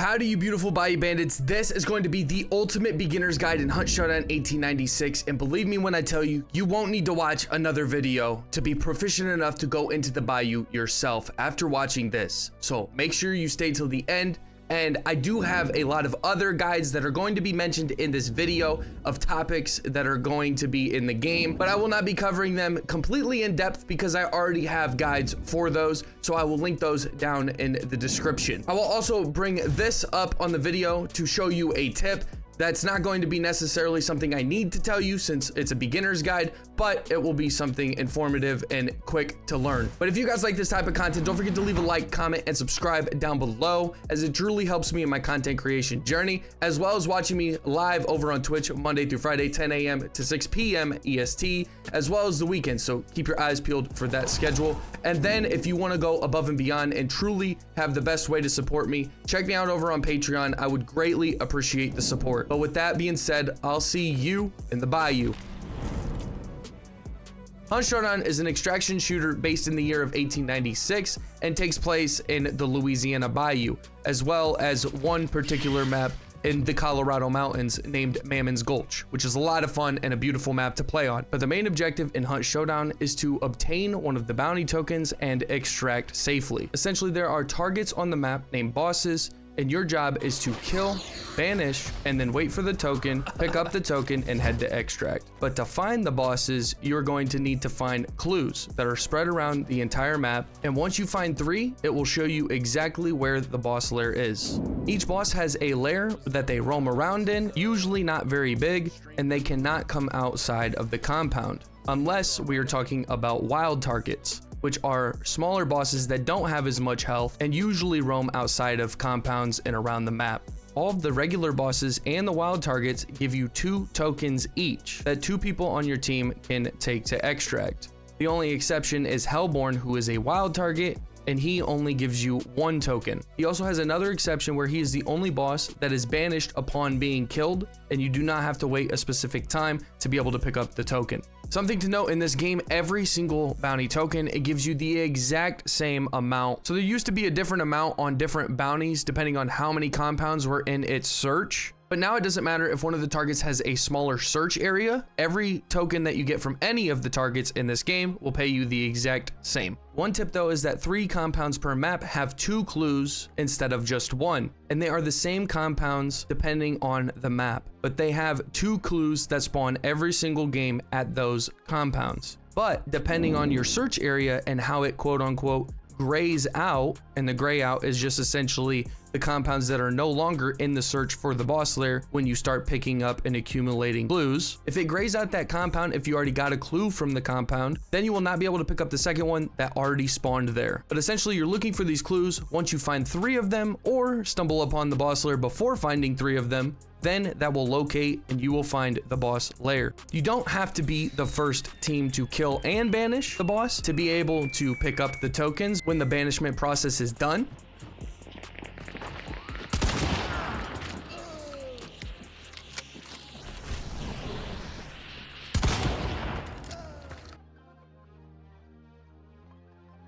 Howdy, you beautiful Bayou Bandits. This is going to be the ultimate beginner's guide in Hunt Showdown 1896, and believe me when I tell you, you won't need to watch another video to be proficient enough to go into the bayou yourself after watching this. So make sure you stay till the end. And I do have a lot of other guides that are going to be mentioned in this video of topics that are going to be in the game, but I will not be covering them completely in depth because I already have guides for those, so I will link those down in the description. I will also bring this up on the video to show you a tip. That's not going to be necessarily something I need to tell you since it's a beginner's guide, but it will be something informative and quick to learn. But if you guys like this type of content, don't forget to leave a like, comment, and subscribe down below, as it truly helps me in my content creation journey, as well as watching me live over on Twitch Monday through Friday, 10 a.m. to 6 p.m. EST, as well as the weekend. So keep your eyes peeled for that schedule. And then if you want to go above and beyond and truly have the best way to support me, check me out over on Patreon. I would greatly appreciate the support. But with that being said, I'll see you in the bayou. Hunt Showdown is an extraction shooter based in the year of 1896 and takes place in the Louisiana Bayou, as well as one particular map in the Colorado mountains named Mammon's Gulch, which is a lot of fun and a beautiful map to play on. But the main objective in Hunt Showdown is to obtain one of the bounty tokens and extract safely. Essentially, there are targets on the map named bosses, and your job is to kill, banish, and then wait for the token, pick up the token, and head to extract. But to find the bosses, you're going to need to find clues that are spread around the entire map, and once you find 3, it will show you exactly where the boss lair is. Each boss has a lair that they roam around in, usually not very big, and they cannot come outside of the compound, unless we are talking about wild targets, which are smaller bosses that don't have as much health and usually roam outside of compounds and around the map. All of the regular bosses and the wild targets give you 2 tokens each that 2 people on your team can take to extract. The only exception is Hellborn, who is a wild target, and he only gives you 1 token. He also has another exception where he is the only boss that is banished upon being killed, and you do not have to wait a specific time to be able to pick up the token. Something to note in this game, every single bounty token, it gives you the exact same amount. So there used to be a different amount on different bounties depending on how many compounds were in its search. But now it doesn't matter if one of the targets has a smaller search area. Every token that you get from any of the targets in this game will pay you the exact same. One tip though is that 3 compounds per map have 2 clues instead of just 1. And they are the same compounds depending on the map, but they have 2 clues that spawn every single game at those compounds. But depending on your search area and how it quote unquote grays out, and the gray out is just essentially the compounds that are no longer in the search for the boss lair when you start picking up and accumulating clues. If it grays out that compound, if you already got a clue from the compound, then you will not be able to pick up the second one that already spawned there. But essentially you're looking for these clues. Once you find 3 of them or stumble upon the boss lair before finding 3 of them, then that will locate and you will find the boss lair. You don't have to be the first team to kill and banish the boss to be able to pick up the tokens when the banishment process is done.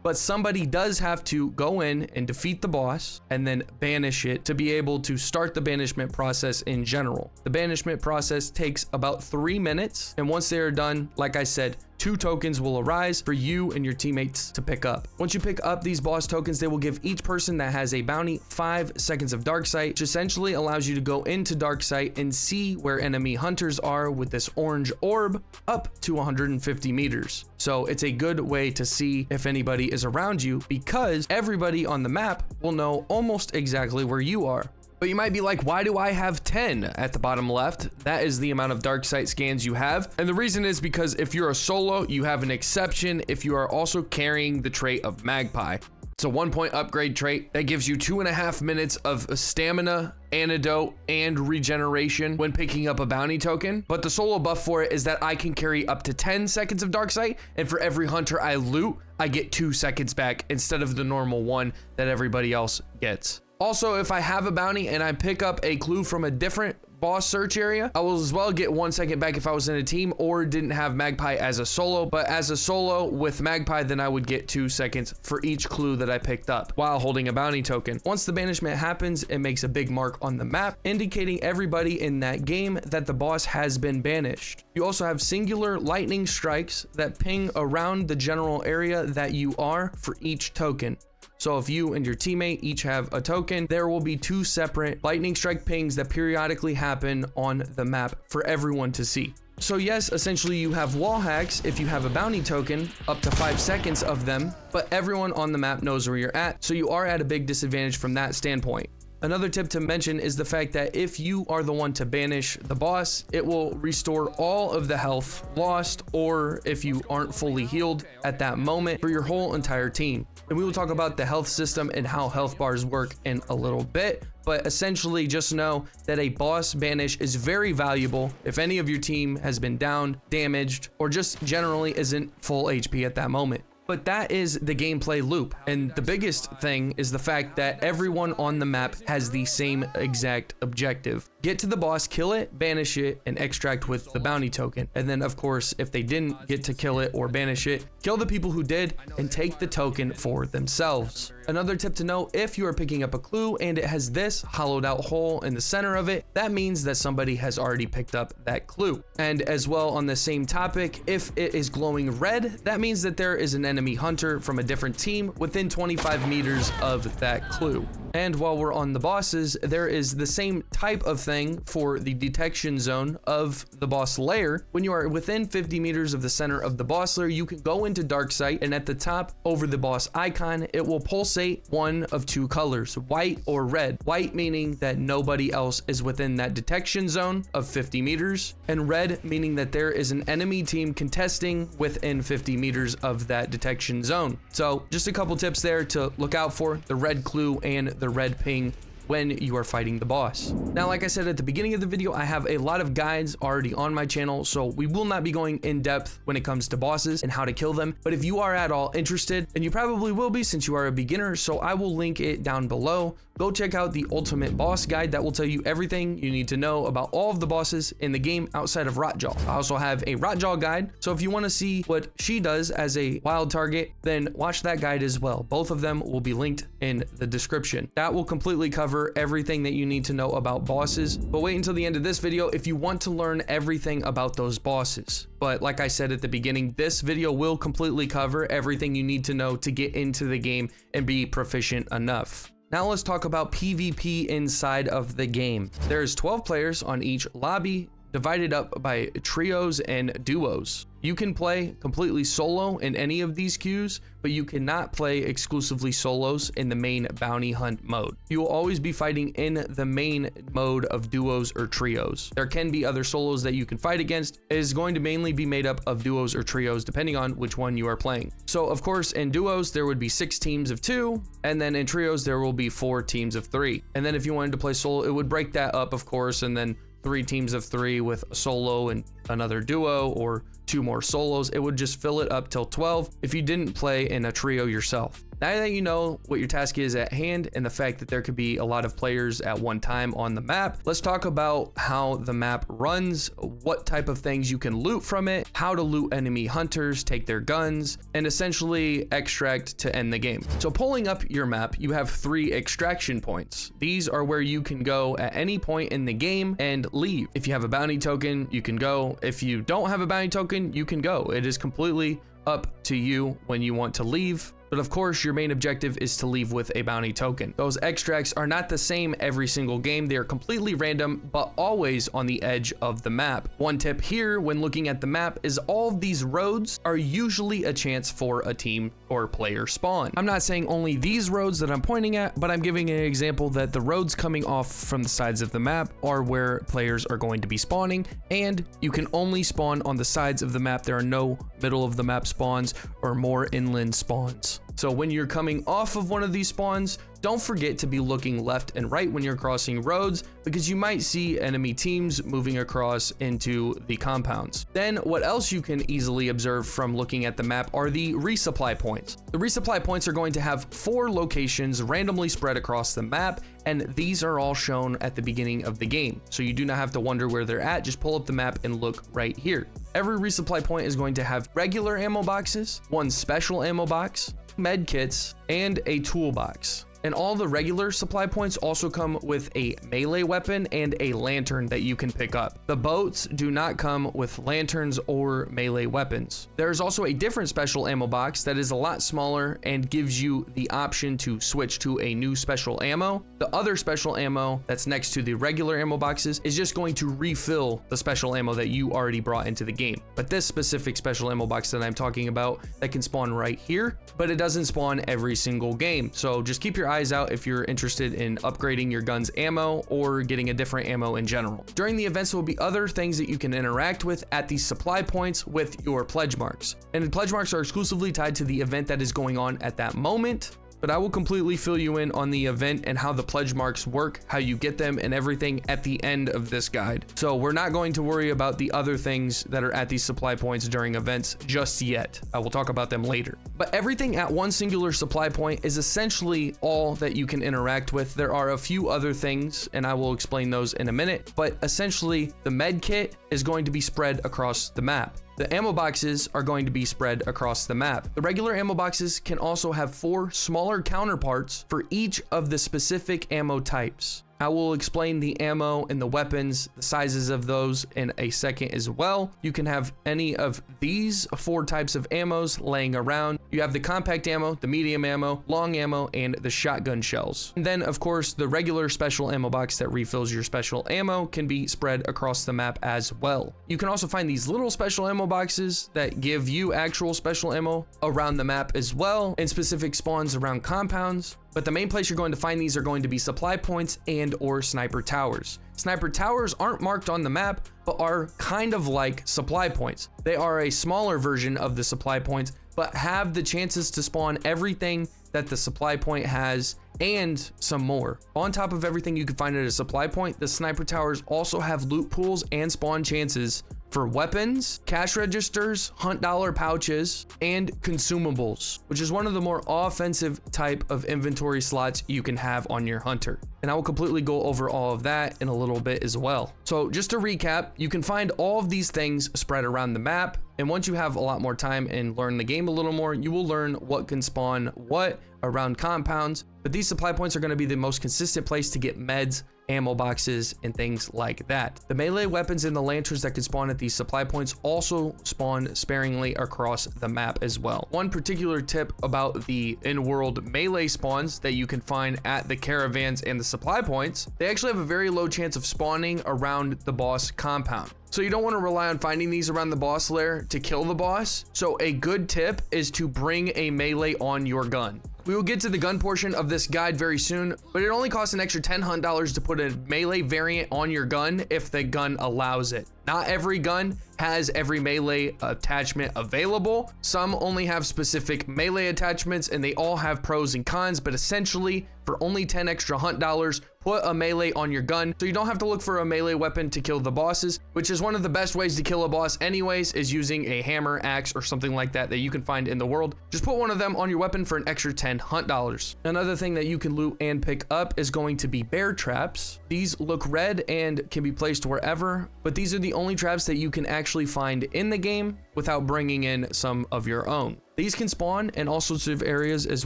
But somebody does have to go in and defeat the boss and then banish it to be able to start the banishment process in general. The banishment process takes about 3 minutes, and once they are done, like I said, 2 tokens will arise for you and your teammates to pick up. Once you pick up these boss tokens, they will give each person that has a bounty 5 seconds of dark sight, which essentially allows you to go into dark sight and see where enemy hunters are with this orange orb up to 150 meters. So it's a good way to see if anybody is around you, because everybody on the map will know almost exactly where you are. But you might be like, why do I have 10 at the bottom left? That is the amount of dark sight scans you have. And the reason is because if you're a solo, you have an exception if you are also carrying the trait of Magpie. It's a 1-point upgrade trait that gives you 2.5 minutes of stamina, antidote, and regeneration when picking up a bounty token. But the solo buff for it is that I can carry up to 10 seconds of dark sight, and for every hunter I loot, I get 2 seconds back instead of the normal 1 that everybody else gets. Also, if I have a bounty and I pick up a clue from a different boss search area. I will as well get 1 second back if I was in a team or didn't have Magpie as a solo, but as a solo with Magpie, then I would get 2 seconds for each clue that I picked up while holding a bounty token. Once the banishment happens, it makes a big mark on the map, indicating everybody in that game that the boss has been banished. You also have singular lightning strikes that ping around the general area that you are for each token. So if you and your teammate each have a token, there will be 2 separate lightning strike pings that periodically happen on the map for everyone to see. So yes, essentially you have wall hacks if you have a bounty token, up to 5 seconds of them, but everyone on the map knows where you're at, so you are at a big disadvantage from that standpoint. Another tip to mention is the fact that if you are the one to banish the boss, it will restore all of the health lost, or if you aren't fully healed at that moment, for your whole entire team. And we will talk about the health system and how health bars work in a little bit, but essentially just know that a boss banish is very valuable if any of your team has been downed, damaged, or just generally isn't full HP at that moment. But that is the gameplay loop, and the biggest thing is the fact that everyone on the map has the same exact objective. Get to the boss, kill it, banish it, and extract with the bounty token. And then of course, if they didn't get to kill it or banish it, kill the people who did and take the token for themselves. Another tip to know, if you are picking up a clue and it has this hollowed out hole in the center of it, that means that somebody has already picked up that clue. And as well, on the same topic, if it is glowing red, that means that there is an enemy hunter from a different team within 25 meters of that clue. And while we're on the bosses, there is the same type of thing for the detection zone of the boss lair. When you are within 50 meters of the center of the boss lair, you can go into dark sight, and at the top over the boss icon, it will pulsate one of 2 colors, white or red. White meaning that nobody else is within that detection zone of 50 meters, and red meaning that there is an enemy team contesting within 50 meters of that detection zone. So just a couple tips there to look out for: the red clue and the red ping when you are fighting the boss. Now, like I said at the beginning of the video, I have a lot of guides already on my channel, so we will not be going in depth when it comes to bosses and how to kill them. But if you are at all interested, and you probably will be since you are a beginner, so I will link it down below. Go check out the ultimate boss guide that will tell you everything you need to know about all of the bosses in the game outside of Rotjaw. I also have a Rotjaw guide, so if you want to see what she does as a wild target, then watch that guide as well. Both of them will be linked in the description. That will completely cover everything that you need to know about bosses, but wait until the end of this video if you want to learn everything about those bosses. But like I said at the beginning, this video will completely cover everything you need to know to get into the game and be proficient enough. Now let's talk about PvP inside of the game. There's 12 players on each lobby, divided up by trios and duos. You can play completely solo in any of these queues, but you cannot play exclusively solos in the main bounty hunt mode. You will always be fighting in the main mode of duos or trios. There can be other solos that you can fight against. It is going to mainly be made up of duos or trios depending on which one you are playing. So of course in duos there would be 6 teams of 2, and then in trios there will be 4 teams of 3. And then if you wanted to play solo, it would break that up of course, and then 3 teams of 3 with a solo and another duo, or 2 more solos. It would just fill it up till 12 if you didn't play in a trio yourself. Now that you know what your task is at hand and the fact that there could be a lot of players at one time on the map, let's talk about how the map runs, what type of things you can loot from it, how to loot enemy hunters, take their guns, and essentially extract to end the game. So pulling up your map, you have 3 extraction points. These are where you can go at any point in the game and leave. If you have a bounty token, you can go. If you don't have a bounty token, you can go. It is completely up to you when you want to leave. But of course, your main objective is to leave with a bounty token. Those extracts are not the same every single game. They are completely random, but always on the edge of the map. One tip here when looking at the map is all of these roads are usually a chance for a team or player spawn. I'm not saying only these roads that I'm pointing at, but I'm giving an example that the roads coming off from the sides of the map are where players are going to be spawning, and you can only spawn on the sides of the map. There are no middle of the map spawns or more inland spawns. So when you're coming off of one of these spawns, don't forget to be looking left and right when you're crossing roads, because you might see enemy teams moving across into the compounds. Then what else you can easily observe from looking at the map are the resupply points. The resupply points are going to have 4 locations randomly spread across the map, and these are all shown at the beginning of the game. So you do not have to wonder where they're at, just pull up the map and look right here. Every resupply point is going to have regular ammo boxes, 1 special ammo box, med kits, and a toolbox. And all the regular supply points also come with a melee weapon and a lantern that you can pick up. The boats do not come with lanterns or melee weapons. There's also a different special ammo box that is a lot smaller and gives you the option to switch to a new special ammo. The other special ammo that's next to the regular ammo boxes is just going to refill the special ammo that you already brought into the game. But this specific special ammo box that I'm talking about, that can spawn right here, but it doesn't spawn every single game. So just keep your eyes out if you're interested in upgrading your gun's ammo or getting a different ammo in general. During the events, there will be other things that you can interact with at these supply points with your pledge marks. And the pledge marks are exclusively tied to the event that is going on at that moment. But I will completely fill you in on the event and how the pledge marks work, how you get them, and everything at the end of this guide. So we're not going to worry about the other things that are at these supply points during events just yet. I will talk about them later. But everything at one singular supply point is essentially all that you can interact with. There are a few other things, and I will explain those in a minute, but essentially the med kit is going to be spread across the map. The ammo boxes are going to be spread across the map. The regular ammo boxes can also have 4 smaller counterparts for each of the specific ammo types. I will explain the ammo and the weapons, the sizes of those in a second as well. You can have any of these 4 types of ammos laying around. You have the compact ammo, the medium ammo, long ammo, and the shotgun shells. And then of course, the regular special ammo box that refills your special ammo can be spread across the map as well. You can also find these little special ammo boxes that give you actual special ammo around the map as well, in specific spawns around compounds. But the main place you're going to find these are going to be supply points and or sniper towers. Sniper towers aren't marked on the map, but are kind of like supply points. They are a smaller version of the supply points, but have the chances to spawn everything that the supply point has and some more. On top of everything you can find at a supply point, the sniper towers also have loot pools and spawn chances for weapons, cash registers, hunt dollar pouches, and consumables, which is one of the more offensive type of inventory slots you can have on your hunter. And I will completely go over all of that in a little bit as well. So just to recap, you can find all of these things spread around the map. And once you have a lot more time and learn the game a little more, you will learn what can spawn what around compounds. But these supply points are going to be the most consistent place to get meds, ammo boxes, and things like that. The melee weapons and the lanterns that can spawn at these supply points also spawn sparingly across the map as well. One particular tip about the in-world melee spawns that you can find at the caravans and the supply points, they actually have a very low chance of spawning around the boss compound. So you don't want to rely on finding these around the boss lair to kill the boss. So a good tip is to bring a melee on your gun. We will get to the gun portion of this guide very soon, but it only costs an extra $10 hunt to put a melee variant on your gun if the gun allows it. Not every gun has every melee attachment available. Some only have specific melee attachments and they all have pros and cons, but essentially for only 10 extra hunt dollars, put a melee on your gun so you don't have to look for a melee weapon to kill the bosses, which is one of the best ways to kill a boss anyways, is using a hammer, axe, or something like that that you can find in the world. Just put one of them on your weapon for an extra 10 hunt dollars. Another thing that you can loot and pick up is going to be bear traps. These look red and can be placed wherever, but these are the only traps that you can actually find in the game without bringing in some of your own. These can spawn in all sorts of areas as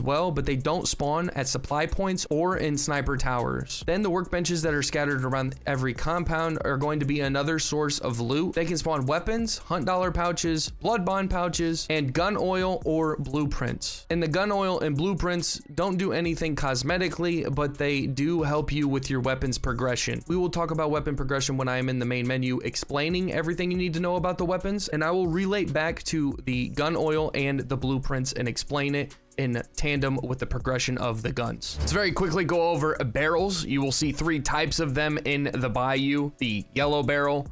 well, but they don't spawn at supply points or in sniper towers. Then the workbenches that are scattered around every compound are going to be another source of loot. They can spawn weapons, hunt dollar pouches, blood bond pouches, and gun oil or blueprints. And the gun oil and blueprints don't do anything cosmetically, but they do help you with your weapons progression. We will talk about weapon progression when I am in the main menu explaining everything you need to know about the weapons, and I will relate back to the gun oil and the blueprints and explain it in tandem with the progression of the guns. Let's very quickly go over barrels. You will see 3 types of them in the bayou: the yellow barrel,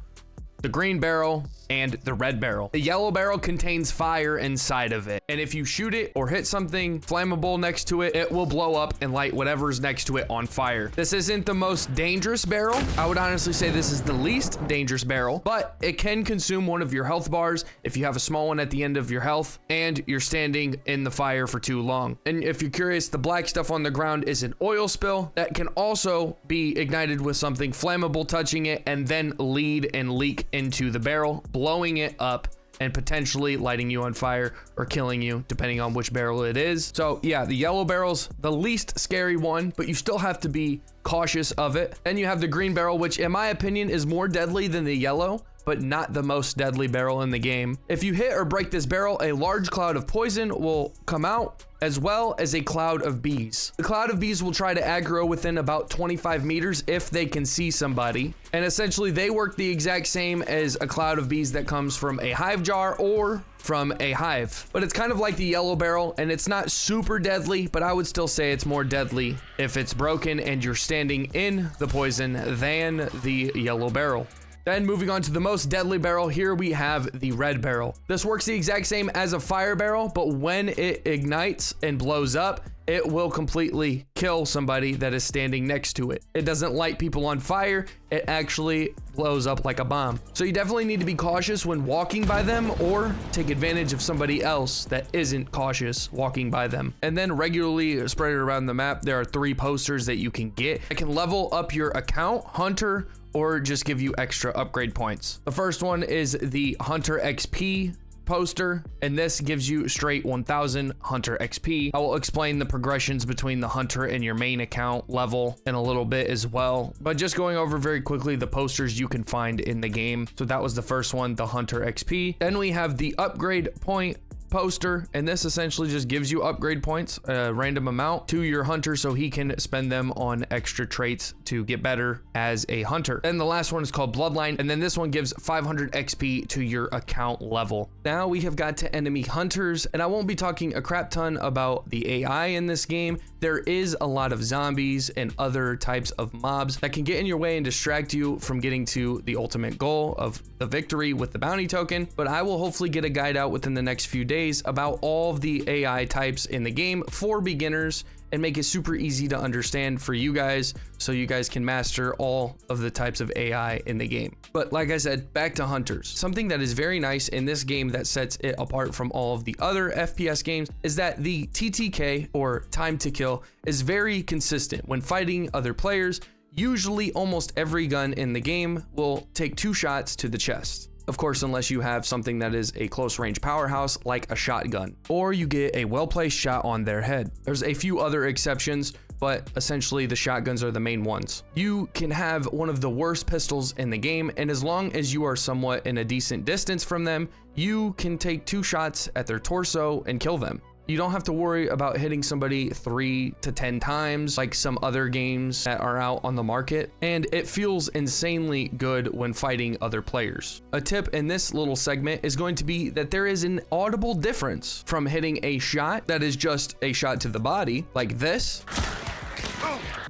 the green barrel, and the red barrel. The yellow barrel contains fire inside of it, and if you shoot it or hit something flammable next to it, it will blow up and light whatever's next to it on fire. This isn't the most dangerous barrel. I would honestly say this is the least dangerous barrel, but it can consume one of your health bars if you have a small one at the end of your health and you're standing in the fire for too long. And if you're curious, the black stuff on the ground is an oil spill that can also be ignited with something flammable touching it and then lead and leak into the barrel, blowing it up and potentially lighting you on fire or killing you, depending on which barrel it is. So yeah, the yellow barrel's the least scary one, but you still have to be cautious of it. Then you have the green barrel, which in my opinion is more deadly than the yellow, but not the most deadly barrel in the game. If you hit or break this barrel, a large cloud of poison will come out, as well as a cloud of bees. The cloud of bees will try to aggro within about 25 meters if they can see somebody. And essentially they work the exact same as a cloud of bees that comes from a hive jar or from a hive. But it's kind of like the yellow barrel, and it's not super deadly, but I would still say it's more deadly if it's broken and you're standing in the poison than the yellow barrel. Then moving on to the most deadly barrel, here we have the red barrel. This works the exact same as a fire barrel, but when it ignites and blows up, it will completely kill somebody that is standing next to it. It doesn't light people on fire, it actually blows up like a bomb. So you definitely need to be cautious when walking by them or take advantage of somebody else that isn't cautious walking by them. And then regularly spread it around the map, there are 3 posters that you can get. It can level up your account, hunter, or just give you extra upgrade points. The first one is the Hunter XP poster, and this gives you straight 1000 Hunter XP. I will explain the progressions between the Hunter and your main account level in a little bit as well, but just going over very quickly the posters you can find in the game. So that was the first one, the Hunter XP. Then we have the upgrade point poster, and this essentially just gives you upgrade points, a random amount, to your hunter so he can spend them on extra traits to get better as a hunter. Then the last one is called Bloodline, and then this one gives 500 XP to your account level. Now we have got to enemy hunters, and I won't be talking a crap ton about the AI in this game. There is a lot of zombies and other types of mobs that can get in your way and distract you from getting to the ultimate goal of the victory with the bounty token, but I will hopefully get a guide out within the next few days about all of the AI types in the game for beginners and make it super easy to understand for you guys so you guys can master all of the types of AI in the game. But like I said, back to hunters. Something that is very nice in this game that sets it apart from all of the other FPS games is that the TTK, or time to kill, is very consistent when fighting other players. Usually almost every gun in the game will take 2 shots to the chest. Of course, unless you have something that is a close range powerhouse like a shotgun, or you get a well-placed shot on their head. There's a few other exceptions, but essentially the shotguns are the main ones. You can have one of the worst pistols in the game, and as long as you are somewhat in a decent distance from them, you can take 2 shots at their torso and kill them. You don't have to worry about hitting somebody 3 to 10 times like some other games that are out on the market, and it feels insanely good when fighting other players. A tip in this little segment is going to be that there is an audible difference from hitting a shot that is just a shot to the body, like this,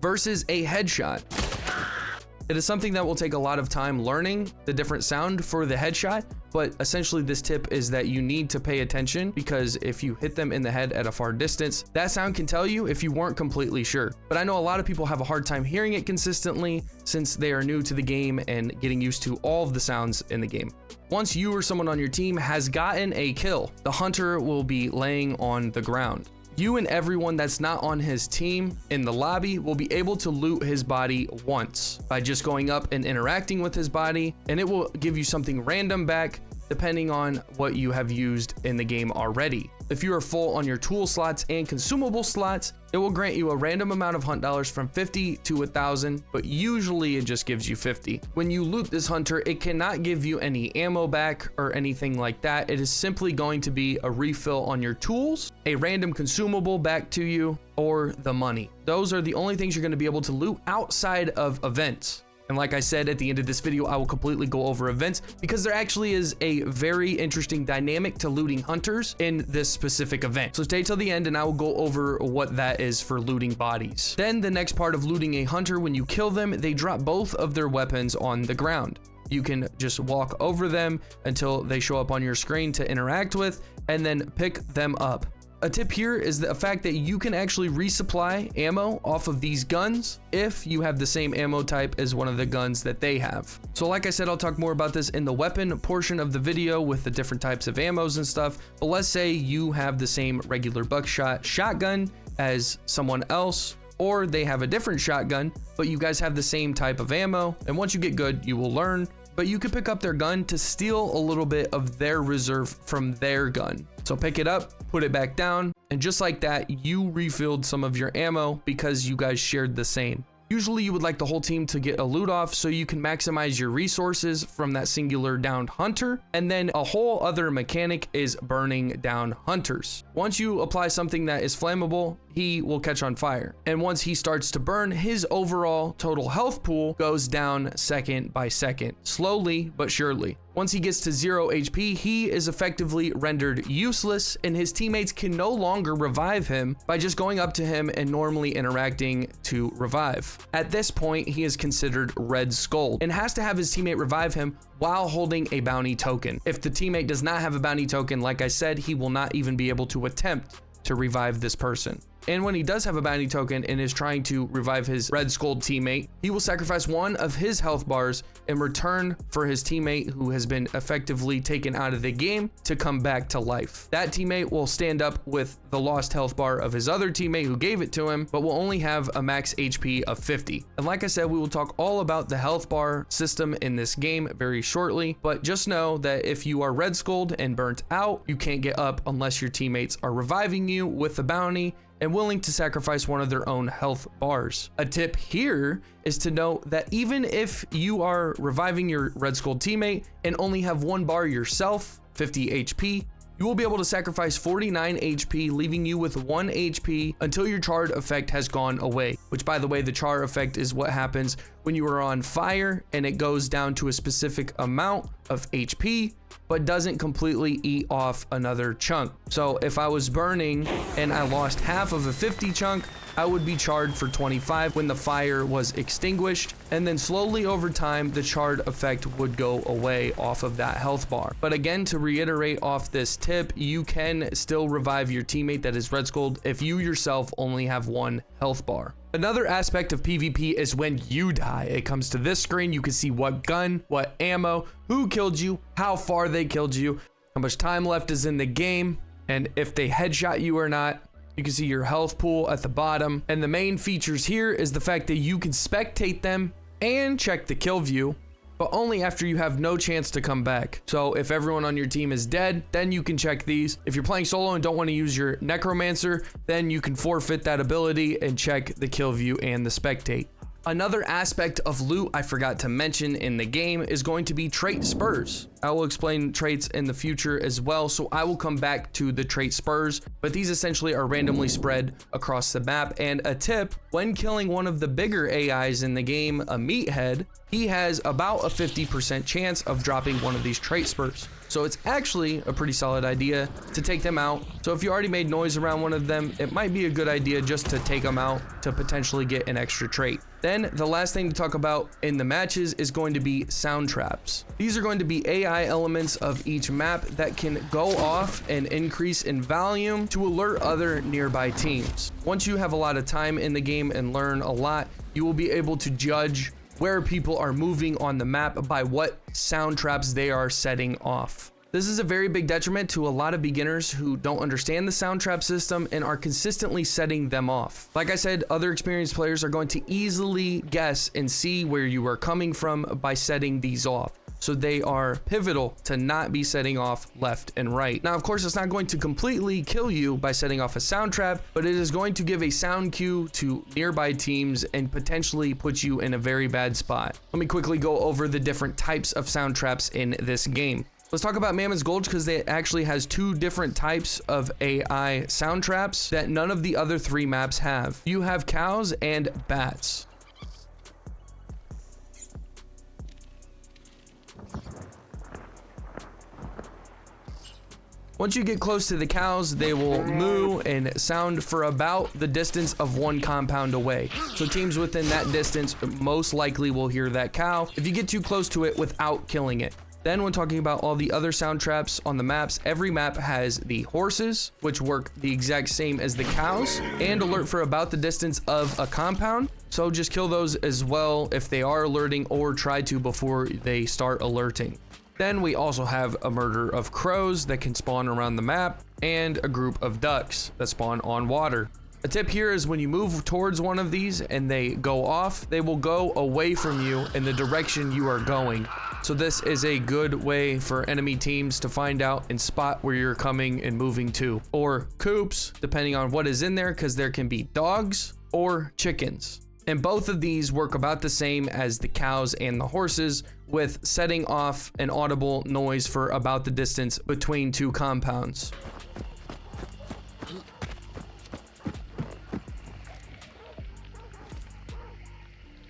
versus a headshot. It is something that will take a lot of time learning the different sound for the headshot, but essentially this tip is that you need to pay attention, because if you hit them in the head at a far distance, that sound can tell you if you weren't completely sure. But I know a lot of people have a hard time hearing it consistently since they are new to the game and getting used to all of the sounds in the game. Once you or someone on your team has gotten a kill, the hunter will be laying on the ground. You and everyone that's not on his team in the lobby will be able to loot his body once by just going up and interacting with his body, and it will give you something random back depending on what you have used in the game already. If you are full on your tool slots and consumable slots, it will grant you a random amount of hunt dollars from 50 to 1,000, but usually it just gives you 50. When you loot this hunter, it cannot give you any ammo back or anything like that. It is simply going to be a refill on your tools, a random consumable back to you, or the money. Those are the only things you're going to be able to loot outside of events. And like I said, at the end of this video, I will completely go over events, because there actually is a very interesting dynamic to looting hunters in this specific event. So stay till the end and I will go over what that is for looting bodies. Then the next part of looting a hunter, when you kill them, they drop both of their weapons on the ground. You can just walk over them until they show up on your screen to interact with, and then pick them up. A tip here is the fact that you can actually resupply ammo off of these guns if you have the same ammo type as one of the guns that they have. So like I said, I'll talk more about this in the weapon portion of the video with the different types of ammos and stuff. But let's say you have the same regular buckshot shotgun as someone else, or they have a different shotgun, but you guys have the same type of ammo. And once you get good, you will learn. But you could pick up their gun to steal a little bit of their reserve from their gun. So pick it up, put it back down, and just like that, you refilled some of your ammo because you guys shared the same. Usually you would like the whole team to get a loot off so you can maximize your resources from that singular downed hunter. And then a whole other mechanic is burning down hunters. Once you apply something that is flammable, he will catch on fire. And once he starts to burn, his overall total health pool goes down second by second, slowly but surely. Once he gets to 0 HP, he is effectively rendered useless, and his teammates can no longer revive him by just going up to him and normally interacting to revive. At this point, he is considered Red Skull and has to have his teammate revive him while holding a bounty token. If the teammate does not have a bounty token, like I said, he will not even be able to attempt to revive this person. And when he does have a bounty token and is trying to revive his Red Skull teammate, he will sacrifice one of his health bars in return for his teammate who has been effectively taken out of the game to come back to life. That teammate will stand up with the lost health bar of his other teammate who gave it to him, but will only have a max HP of 50. And like I said, we will talk all about the health bar system in this game very shortly, but just know that if you are Red Skulled and burnt out, you can't get up unless your teammates are reviving you with the bounty and willing to sacrifice one of their own health bars. A tip here is to note that even if you are reviving your Red Skull teammate and only have one bar yourself, 50 HP, you will be able to sacrifice 49 HP, leaving you with 1 HP until your charred effect has gone away. Which, by the way, the char effect is what happens when you are on fire and it goes down to a specific amount of HP, but doesn't completely eat off another chunk. So if I was burning and I lost half of a 50 chunk, I would be charred for 25 when the fire was extinguished, and then slowly over time the charred effect would go away off of that health bar. But again, to reiterate off this tip, you can still revive your teammate that is Red Skulled if you yourself only have 1 health bar. Another aspect of PvP is when you die. It comes to this screen, you can see what gun, what ammo, who killed you, how far they killed you, how much time left is in the game, and if they headshot you or not. You can see your health pool at the bottom. And the main features here is the fact that you can spectate them and check the kill view, but only after you have no chance to come back. So if everyone on your team is dead, then you can check these. If you're playing solo and don't want to use your necromancer, then you can forfeit that ability and check the kill view and the spectate. Another aspect of loot I forgot to mention in the game is going to be trait spurs. I will explain traits in the future as well, so I will come back to the trait spurs, but these essentially are randomly spread across the map. And a tip, when killing one of the bigger AIs in the game, a meathead, he has about a 50% chance of dropping one of these trait spurs. So it's actually a pretty solid idea to take them out. So if you already made noise around one of them, it might be a good idea just to take them out to potentially get an extra trait. Then the last thing to talk about in the matches is going to be sound traps. These are going to be AI elements of each map that can go off and increase in volume to alert other nearby teams. Once you have a lot of time in the game and learn a lot, you will be able to judge where people are moving on the map by what sound traps they are setting off. This is a very big detriment to a lot of beginners who don't understand the sound trap system and are consistently setting them off. Like I said, other experienced players are going to easily guess and see where you are coming from by setting these off. So they are pivotal to not be setting off left and right. Now, of course, it's not going to completely kill you by setting off a sound trap, but it is going to give a sound cue to nearby teams and potentially put you in a very bad spot. Let me quickly go over the different types of sound traps in this game. Let's talk about Mammoth's Gulch because it actually has 2 different types of AI sound traps that none of the other 3 maps have. You have cows and bats. Once you get close to the cows, they will moo and sound for about the distance of 1 compound away. So teams within that distance most likely will hear that cow if you get too close to it without killing it. Then when talking about all the other sound traps on the maps, every map has the horses, which work the exact same as the cows, and alert for about the distance of a compound. So just kill those as well if they are alerting, or try to before they start alerting. Then we also have a murder of crows that can spawn around the map, and a group of ducks that spawn on water. A tip here is when you move towards one of these and they go off, they will go away from you in the direction you are going. So this is a good way for enemy teams to find out and spot where you're coming and moving to. Or coops, depending on what is in there, because there can be dogs or chickens. And both of these work about the same as the cows and the horses, with setting off an audible noise for about the distance between 2 compounds.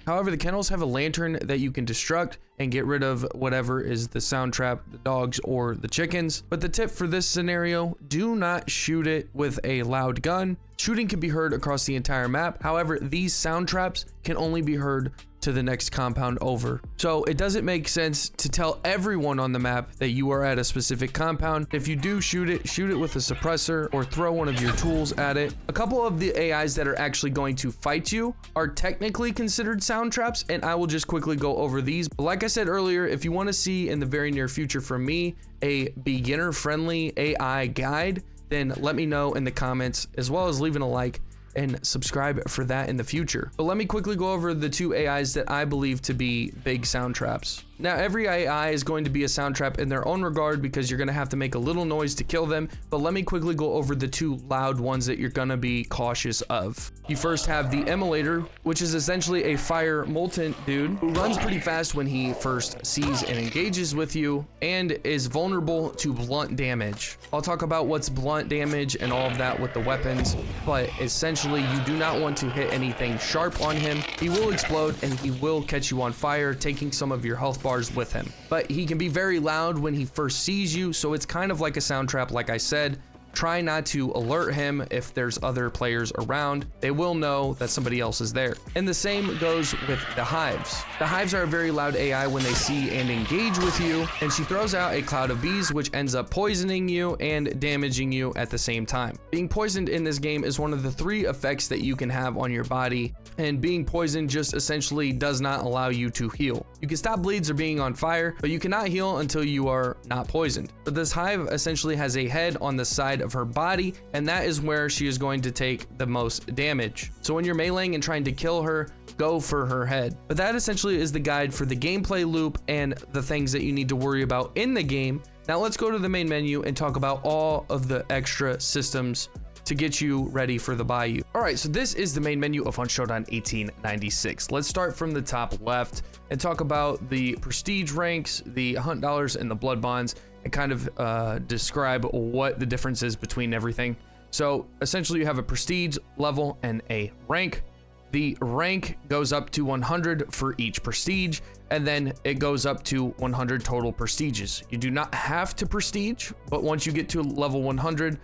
However, the kennels have a lantern that you can destruct and get rid of whatever is the sound trap, the dogs or the chickens. But the tip for this scenario, do not shoot it with a loud gun. Shooting can be heard across the entire map. However, these sound traps can only be heard to the next compound over. So it doesn't make sense to tell everyone on the map that you are at a specific compound. If you do shoot it with a suppressor or throw one of your tools at it. A couple of the AIs that are actually going to fight you are technically considered sound traps, and I will just quickly go over these. But like I said earlier, if you want to see in the very near future from me a beginner friendly AI guide, then let me know in the comments, as well as leaving a like and subscribe for that in the future. But let me quickly go over the 2 AIs that I believe to be big sound traps. Now, every AI is going to be a sound trap in their own regard because you're going to have to make a little noise to kill them, but let me quickly go over the 2 loud ones that you're going to be cautious of. You first have the Immolator, which is essentially a fire molten dude who runs pretty fast when he first sees and engages with you, and is vulnerable to blunt damage. I'll talk about what's blunt damage and all of that with the weapons, but essentially you do not want to hit anything sharp on him. He will explode and he will catch you on fire, taking some of your health bars with him. But he can be very loud when he first sees you, so it's kind of like a sound trap. Like I said, try not to alert him if there's other players around. They will know that somebody else is there. And the same goes with the hives. The hives are a very loud AI when they see and engage with you, and she throws out a cloud of bees which ends up poisoning you and damaging you at the same time. Being poisoned in this game is one of the 3 effects that you can have on your body, and being poisoned just essentially does not allow you to heal. You can stop bleeds or being on fire, but you cannot heal until you are not poisoned. But this hive essentially has a head on the side of her body, and that is where she is going to take the most damage. So when you're meleeing and trying to kill her, go for her head. But that essentially is the guide for the gameplay loop and the things that you need to worry about in the game. Now let's go to the main menu and talk about all of the extra systems to get you ready for the bayou. All right, so this is the main menu of On Showdown 1896. Let's start from the top left and talk about the prestige ranks, the hunt dollars, and the blood bonds, and kind of describe what the difference is between everything. So essentially you have a prestige level and a rank. The rank goes up to 100 for each prestige, and then it goes up to 100 total prestiges. You do not have to prestige, but once you get to level 100,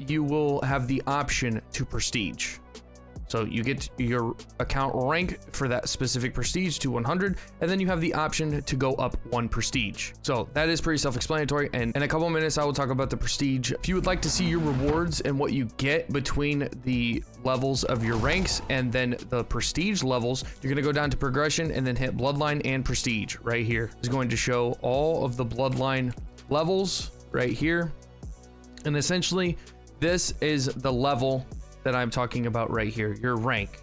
you will have the option to prestige. So you get your account rank for that specific prestige to 100, and then you have the option to go up 1 prestige. So that is pretty self-explanatory, and in a couple of minutes I will talk about the prestige. If you would like to see your rewards and what you get between the levels of your ranks and then the prestige levels, you're going to go down to progression and then hit bloodline and prestige. Right here is going to show all of the bloodline levels right here, and essentially this is the level that I'm talking about right here, your rank.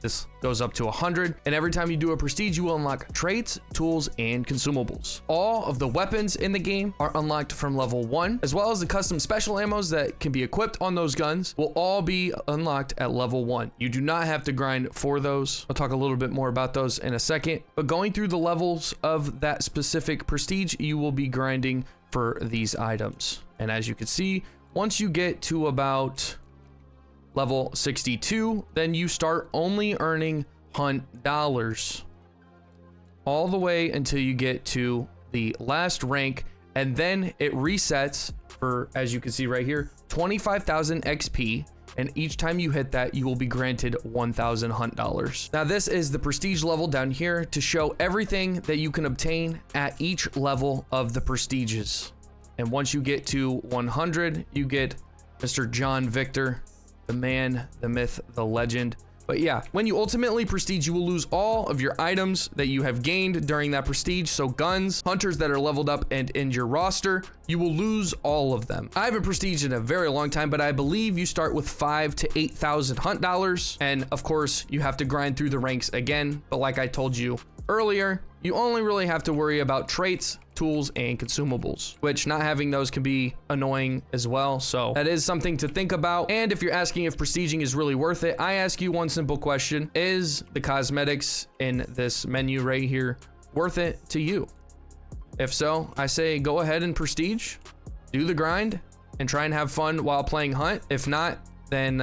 This goes up to 100, and every time you do a prestige, you will unlock traits, tools, and consumables. All of the weapons in the game are unlocked from level 1, as well as the custom special ammos that can be equipped on those guns will all be unlocked at level 1. You do not have to grind for those. I'll talk a little bit more about those in a second, but going through the levels of that specific prestige, you will be grinding for these items. And as you can see, once you get to about level 62, then you start only earning hunt dollars all the way until you get to the last rank, and then it resets for, as you can see right here, 25,000 XP. And each time you hit that, you will be granted 1,000 hunt dollars. Now this is the prestige level down here to show everything that you can obtain at each level of the prestiges. And once you get to 100, you get Mr. John Victor, the man, the myth, the legend. But yeah, when you ultimately prestige, you will lose all of your items that you have gained during that prestige. So guns, hunters that are leveled up and in your roster, you will lose all of them. I haven't prestiged in a very long time, but I believe you start with 5,000 to 8,000 hunt dollars. And of course, you have to grind through the ranks again. But like I told you earlier, you only really have to worry about traits, tools, and consumables, which not having those can be annoying as well. So that is something to think about. And if you're asking if prestiging is really worth it, I ask you one simple question: is the cosmetics in this menu right here worth it to you? If so, I say go ahead and prestige, do the grind, and try and have fun while playing hunt. If not, then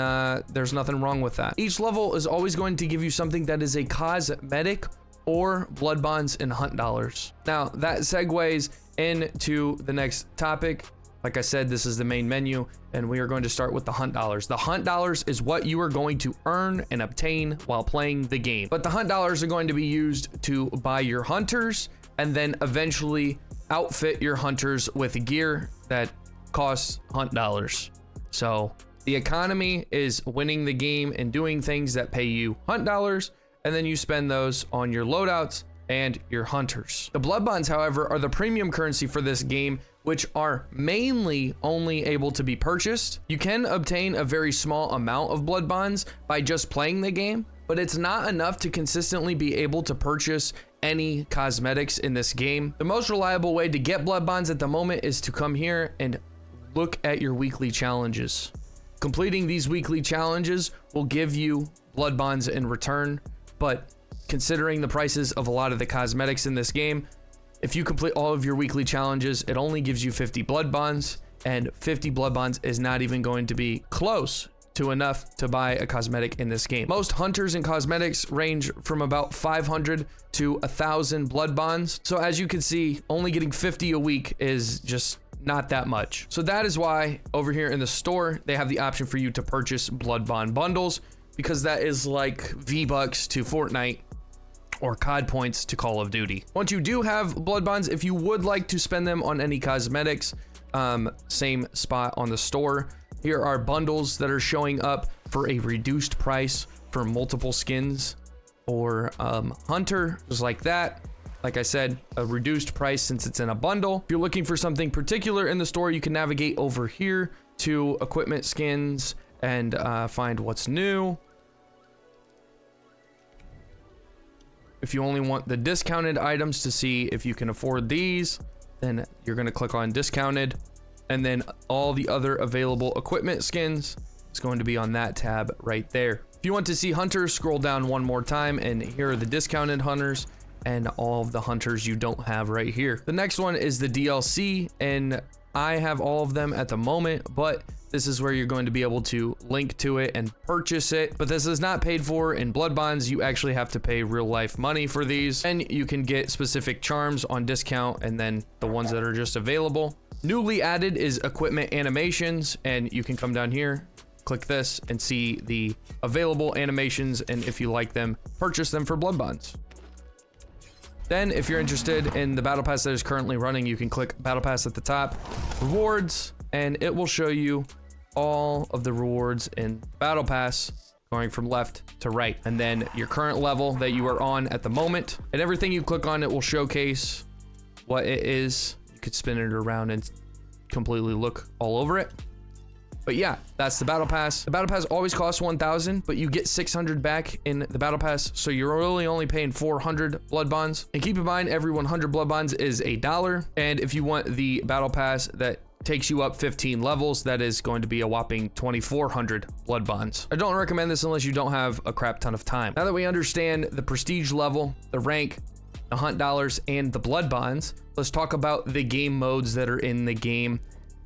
there's nothing wrong with that. Each level is always going to give you something that is a cosmetic or blood bonds and hunt dollars. Now that segues into the next topic. Like I said, this is the main menu, and we are going to start with the hunt dollars. The hunt dollars is what you are going to earn and obtain while playing the game. But the hunt dollars are going to be used to buy your hunters and then eventually outfit your hunters with gear that costs hunt dollars. So the economy is winning the game and doing things that pay you hunt dollars, and then you spend those on your loadouts and your hunters. The blood bonds, however, are the premium currency for this game, which are mainly only able to be purchased. You can obtain a very small amount of blood bonds by just playing the game, but it's not enough to consistently be able to purchase any cosmetics in this game. The most reliable way to get blood bonds at the moment is to come here and look at your weekly challenges. Completing these weekly challenges will give you blood bonds in return. But considering the prices of a lot of the cosmetics in this game, if you complete all of your weekly challenges, it only gives you 50 blood bonds, and 50 blood bonds is not even going to be close to enough to buy a cosmetic in this game. Most hunters and cosmetics range from about 500 to 1,000 blood bonds. So as you can see, only getting 50 a week is just not that much. So that is why over here in the store, they have the option for you to purchase blood bond bundles, because that is like V-Bucks to Fortnite or COD points to Call of Duty. Once you do have blood bonds, if you would like to spend them on any cosmetics, same spot on the store. Here are bundles that are showing up for a reduced price for multiple skins or hunter, just like that. Like I said, a reduced price since it's in a bundle. If you're looking for something particular in the store, you can navigate over here to equipment skins and find what's new. If you only want the discounted items to see if you can afford these, then you're going to click on discounted, and then all the other available equipment skins is going to be on that tab right there. If you want to see hunters, scroll down one more time, and here are the discounted hunters and all of the hunters you don't have right here. The next one is the DLC, and I have all of them at the moment, but this is where you're going to be able to link to it and purchase it. But this is not paid for in blood bonds. You actually have to pay real life money for these, and you can get specific charms on discount and then the ones that are just available. Newly added is equipment animations, and you can come down here, click this, and see the available animations, and if you like them, purchase them for blood bonds. Then if you're interested in the battle pass that is currently running, you can click battle pass at the top, rewards, and it will show you all of the rewards in battle pass going from left to right, and then your current level that you are on at the moment, and everything you click on, it will showcase what it is. You could spin it around and completely look all over it. But yeah, that's the battle pass. The battle pass always costs 1,000, but you get 600 back in the battle pass, so you're really only paying 400 blood bonds. And keep in mind, every 100 blood bonds is $1, and if you want the battle pass that takes you up 15 levels, that is going to be a whopping 2,400 blood bonds. I don't recommend this unless you don't have a crap ton of time. Now that we understand the prestige level, the rank, the hunt dollars, and the blood bonds, let's talk about the game modes that are in the game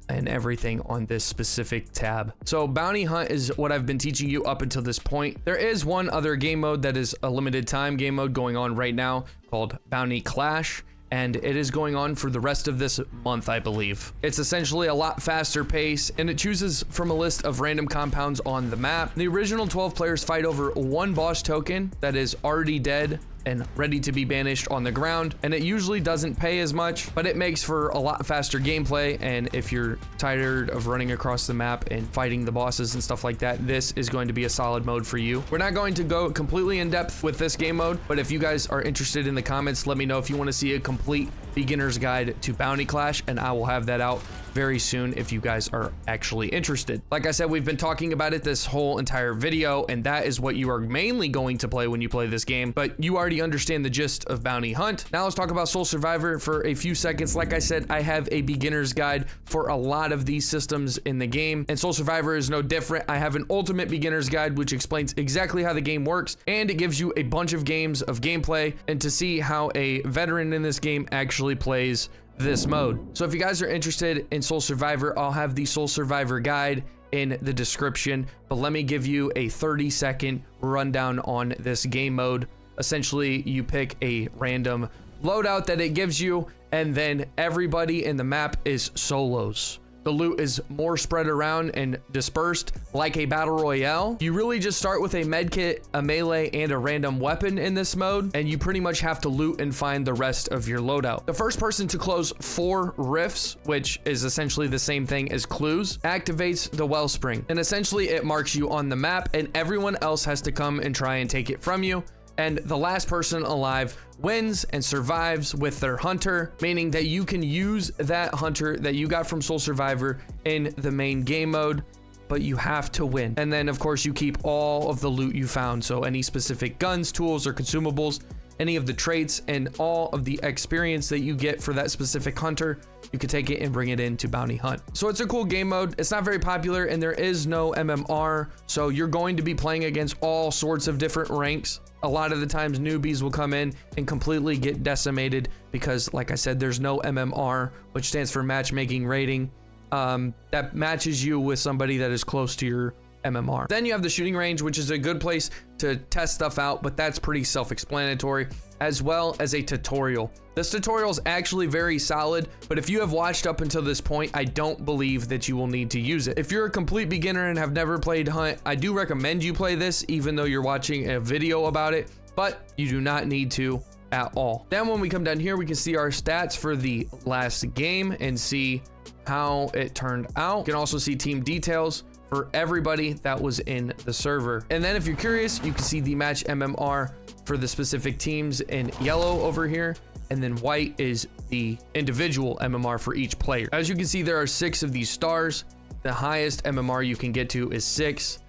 and everything on this specific tab. So bounty hunt is what I've been teaching you up until this point. There is one other game mode that is a limited time game mode going on right now called Bounty Clash, and it is going on for the rest of this month, I believe. It's essentially a lot faster pace, and it chooses from a list of random compounds on the map. The original 12 players fight over one boss token that is already dead and ready to be banished on the ground, and it usually doesn't pay as much, but it makes for a lot faster gameplay. And if you're tired of running across the map and fighting the bosses and stuff like that, this is going to be a solid mode for you. We're not going to go completely in depth with this game mode, but if you guys are interested, in the comments, let me know if you want to see a complete beginner's guide to Bounty Clash, and I will have that out very soon if you guys are actually interested. Like I said, we've been talking about it this whole entire video, and that is what you are mainly going to play when you play this game, but you already understand the gist of Bounty Hunt. Now let's talk about Soul Survivor for a few seconds. Like I said, I have a beginner's guide for a lot of these systems in the game, and Soul Survivor is no different. I have an ultimate beginner's guide which explains exactly how the game works, and it gives you a bunch of games of gameplay and to see how a veteran in this game actually plays this mode. So if you guys are interested in Soul Survivor, I'll have the Soul Survivor guide in the description, but let me give you a 30-second rundown on this game mode. Essentially, you pick a random loadout that it gives you, and then everybody in the map is solos. The loot is more spread around and dispersed like a battle royale. You really just start with a medkit, a melee, and a random weapon in this mode, and you pretty much have to loot and find the rest of your loadout. The first person to close 4 rifts, which is essentially the same thing as clues, activates the wellspring, and essentially it marks you on the map, and everyone else has to come and try and take it from you. And the last person alive wins and survives with their hunter, meaning that you can use that hunter that you got from Soul Survivor in the main game mode, but you have to win. And then of course you keep all of the loot you found. So any specific guns, tools, or consumables, any of the traits, and all of the experience that you get for that specific hunter, you can take it and bring it into Bounty Hunt. So it's a cool game mode. It's not very popular, and there is no MMR. So you're going to be playing against all sorts of different ranks. A lot of the times newbies will come in and completely get decimated because, like I said, there's no MMR, which stands for matchmaking rating, that matches you with somebody that is close to your MMR. Then you have the shooting range, which is a good place to test stuff out, but that's pretty self-explanatory, as well as a tutorial. This tutorial is actually very solid, but if you have watched up until this point, I don't believe that you will need to use it. If you're a complete beginner and have never played Hunt, I do recommend you play this, even though you're watching a video about it, but you do not need to at all. Then when we come down here, we can see our stats for the last game and see how it turned out. You can also see team details for everybody that was in the server. And then if you're curious, you can see the match MMR for the specific teams in yellow over here, and then white is the individual MMR for each player. As you can see, there are 6 of these stars. The highest MMR you can get to is 6,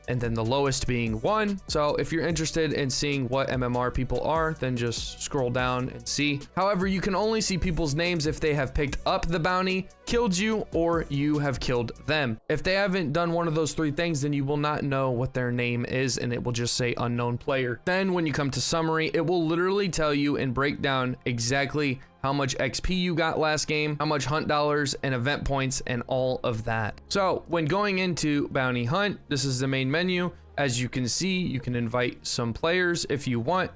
and then the lowest being 1. So if you're interested in seeing what MMR people are, then just scroll down and see. However, you can only see people's names if they have picked up the bounty, killed you, or you have killed them. If they haven't done one of those 3 things, then you will not know what their name is, and it will just say unknown player. Then when you come to summary, it will literally tell you and break down exactly how much XP you got last game, how much hunt dollars and event points, and all of that. So when going into Bounty Hunt, this is the main menu. As you can see, you can invite some players if you want.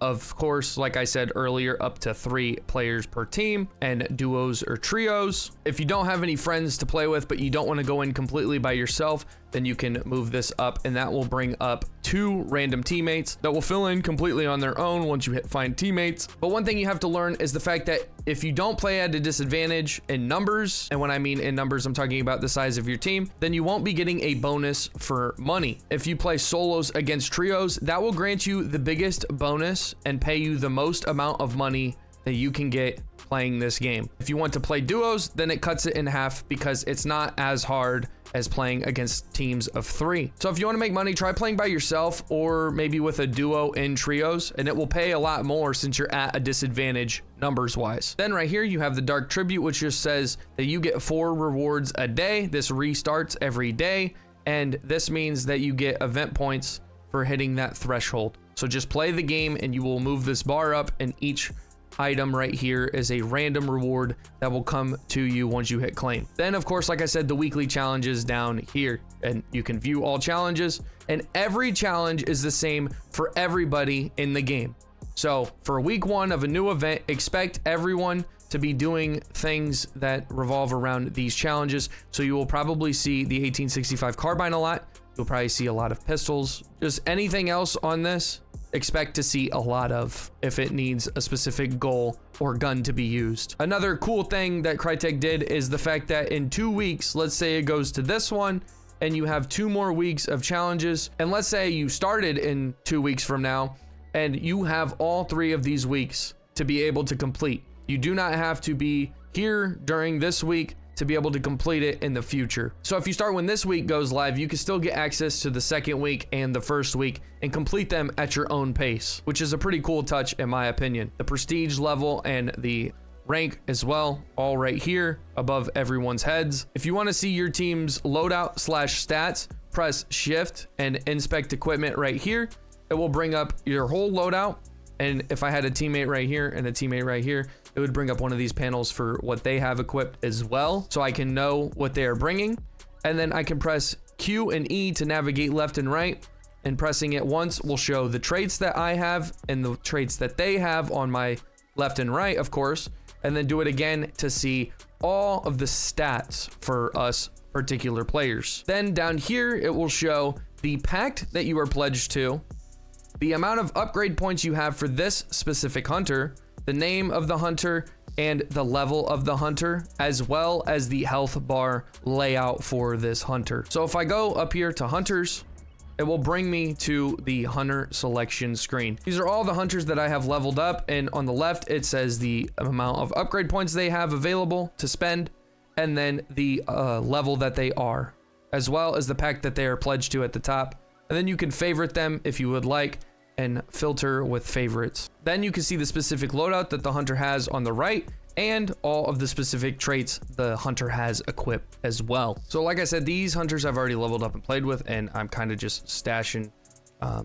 Of course, like I said earlier, up to 3 players per team, and duos or trios. If you don't have any friends to play with, but you don't want to go in completely by yourself, then you can move this up, and that will bring up 2 random teammates that will fill in completely on their own once you hit find teammates. But one thing you have to learn is the fact that if you don't play at a disadvantage in numbers, and when I mean in numbers, I'm talking about the size of your team, then you won't be getting a bonus for money. If you play solos against trios, that will grant you the biggest bonus and pay you the most amount of money that you can get playing this game. If you want to play duos, then it cuts it in half because it's not as hard as playing against teams of 3. So if you want to make money, try playing by yourself or maybe with a duo in trios, and it will pay a lot more since you're at a disadvantage numbers wise. Then right here you have the Dark Tribute, which just says that you get 4 rewards a day. This restarts every day, and this means that you get event points for hitting that threshold. So just play the game and you will move this bar up, and each item right here is a random reward that will come to you once you hit claim. Then of course, like I said, the weekly challenges down here, and you can view all challenges, and every challenge is the same for everybody in the game. So for week 1 of a new event, expect everyone to be doing things that revolve around these challenges. So you will probably see the 1865 carbine a lot. You'll probably see a lot of pistols. Just anything else on this, expect to see a lot of if it needs a specific goal or gun to be used. Another cool thing that Crytek did is the fact that in 2 weeks, let's say it goes to this one and you have 2 more weeks of challenges. And let's say you started in 2 weeks from now and you have all 3 of these weeks to be able to complete. You do not have to be here during this week to be able to complete it in the future. So if you start when this week goes live, you can still get access to the second week and the first week and complete them at your own pace, which is a pretty cool touch in my opinion. The prestige level and the rank as well, all right here above everyone's heads. If you want to see your team's loadout / stats, press shift and inspect equipment right here. It will bring up your whole loadout. And if I had a teammate right here and a teammate right here, it would bring up one of these panels for what they have equipped as well. So I can know what they are bringing. And then I can press Q and E to navigate left and right. And pressing it once will show the traits that I have and the traits that they have on my left and right, of course. And then do it again to see all of the stats for us particular players. Then down here, it will show the pact that you are pledged to, the amount of upgrade points you have for this specific hunter, the name of the hunter, and the level of the hunter, as well as the health bar layout for this hunter. So if I go up here to hunters, it will bring me to the hunter selection screen. These are all the hunters that I have leveled up, and on the left, it says the amount of upgrade points they have available to spend, and then the level that they are, as well as the pack that they are pledged to at the top. And then you can favorite them if you would like and filter with favorites. Then you can see the specific loadout that the hunter has on the right and all of the specific traits the hunter has equipped as well. So like I said, these hunters I've already leveled up and played with, and I'm kind of just stashing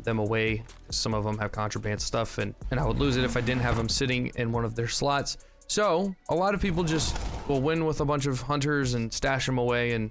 them away. Some of them have contraband stuff and I would lose it if I didn't have them sitting in one of their slots. So a lot of people just will win with a bunch of hunters and stash them away and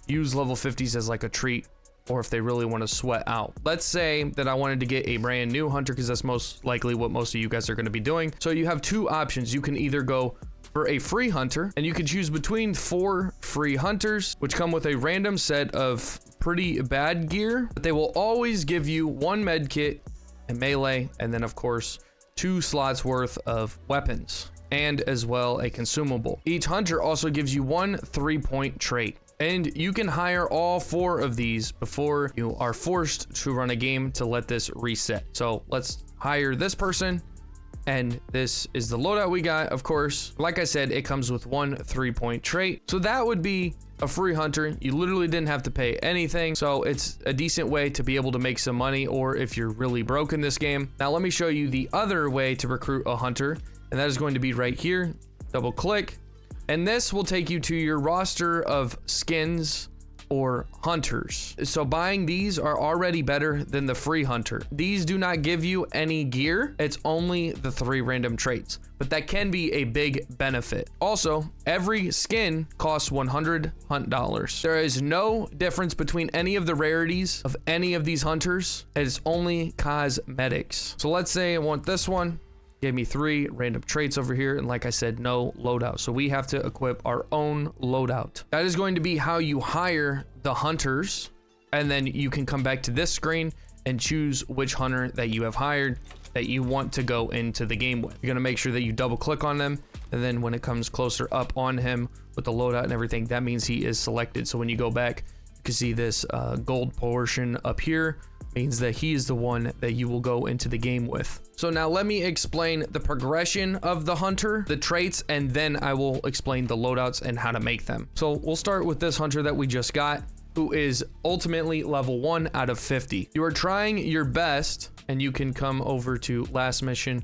use level 50s as like a treat, or if they really want to sweat out. Let's say that I wanted to get a brand new hunter, because that's most likely what most of you guys are going to be doing. So you have 2 options. You can either go for a free hunter, and you can choose between 4 free hunters, which come with a random set of pretty bad gear, but they will always give you 1 med kit and melee, and then of course 2 slots worth of weapons, and as well a consumable. Each hunter also gives you 1 3-point trait. And you can hire all 4 of these before you are forced to run a game to let this reset. So let's hire this person. And this is the loadout we got, of course. Like I said, it comes with 1 3-point trait. So that would be a free hunter. You literally didn't have to pay anything. So it's a decent way to be able to make some money, or if you're really broke in this game. Now let me show you the other way to recruit a hunter. And that is going to be right here. Double click. And this will take you to your roster of skins or hunters. So buying these are already better than the free hunter. These do not give you any gear. It's only the 3 random traits, but that can be a big benefit. Also, every skin costs 100 hunt dollars. There is no difference between any of the rarities of any of these hunters. It's only cosmetics. So let's say I want this one. Gave me 3 random traits over here, and like I said, no loadout. So we have to equip our own loadout. That is going to be how you hire the hunters, and then you can come back to this screen and choose which hunter that you have hired that you want to go into the game with. You're gonna make sure that you double click on them, and then when it comes closer up on him with the loadout and everything, that means he is selected. So when you go back, you can see this gold portion up here means that he is the one that you will go into the game with. So now let me explain the progression of the hunter, the traits, and then I will explain the loadouts and how to make them. So we'll start with this hunter that we just got, who is ultimately level 1 out of 50. You are trying your best, and you can come over to last mission,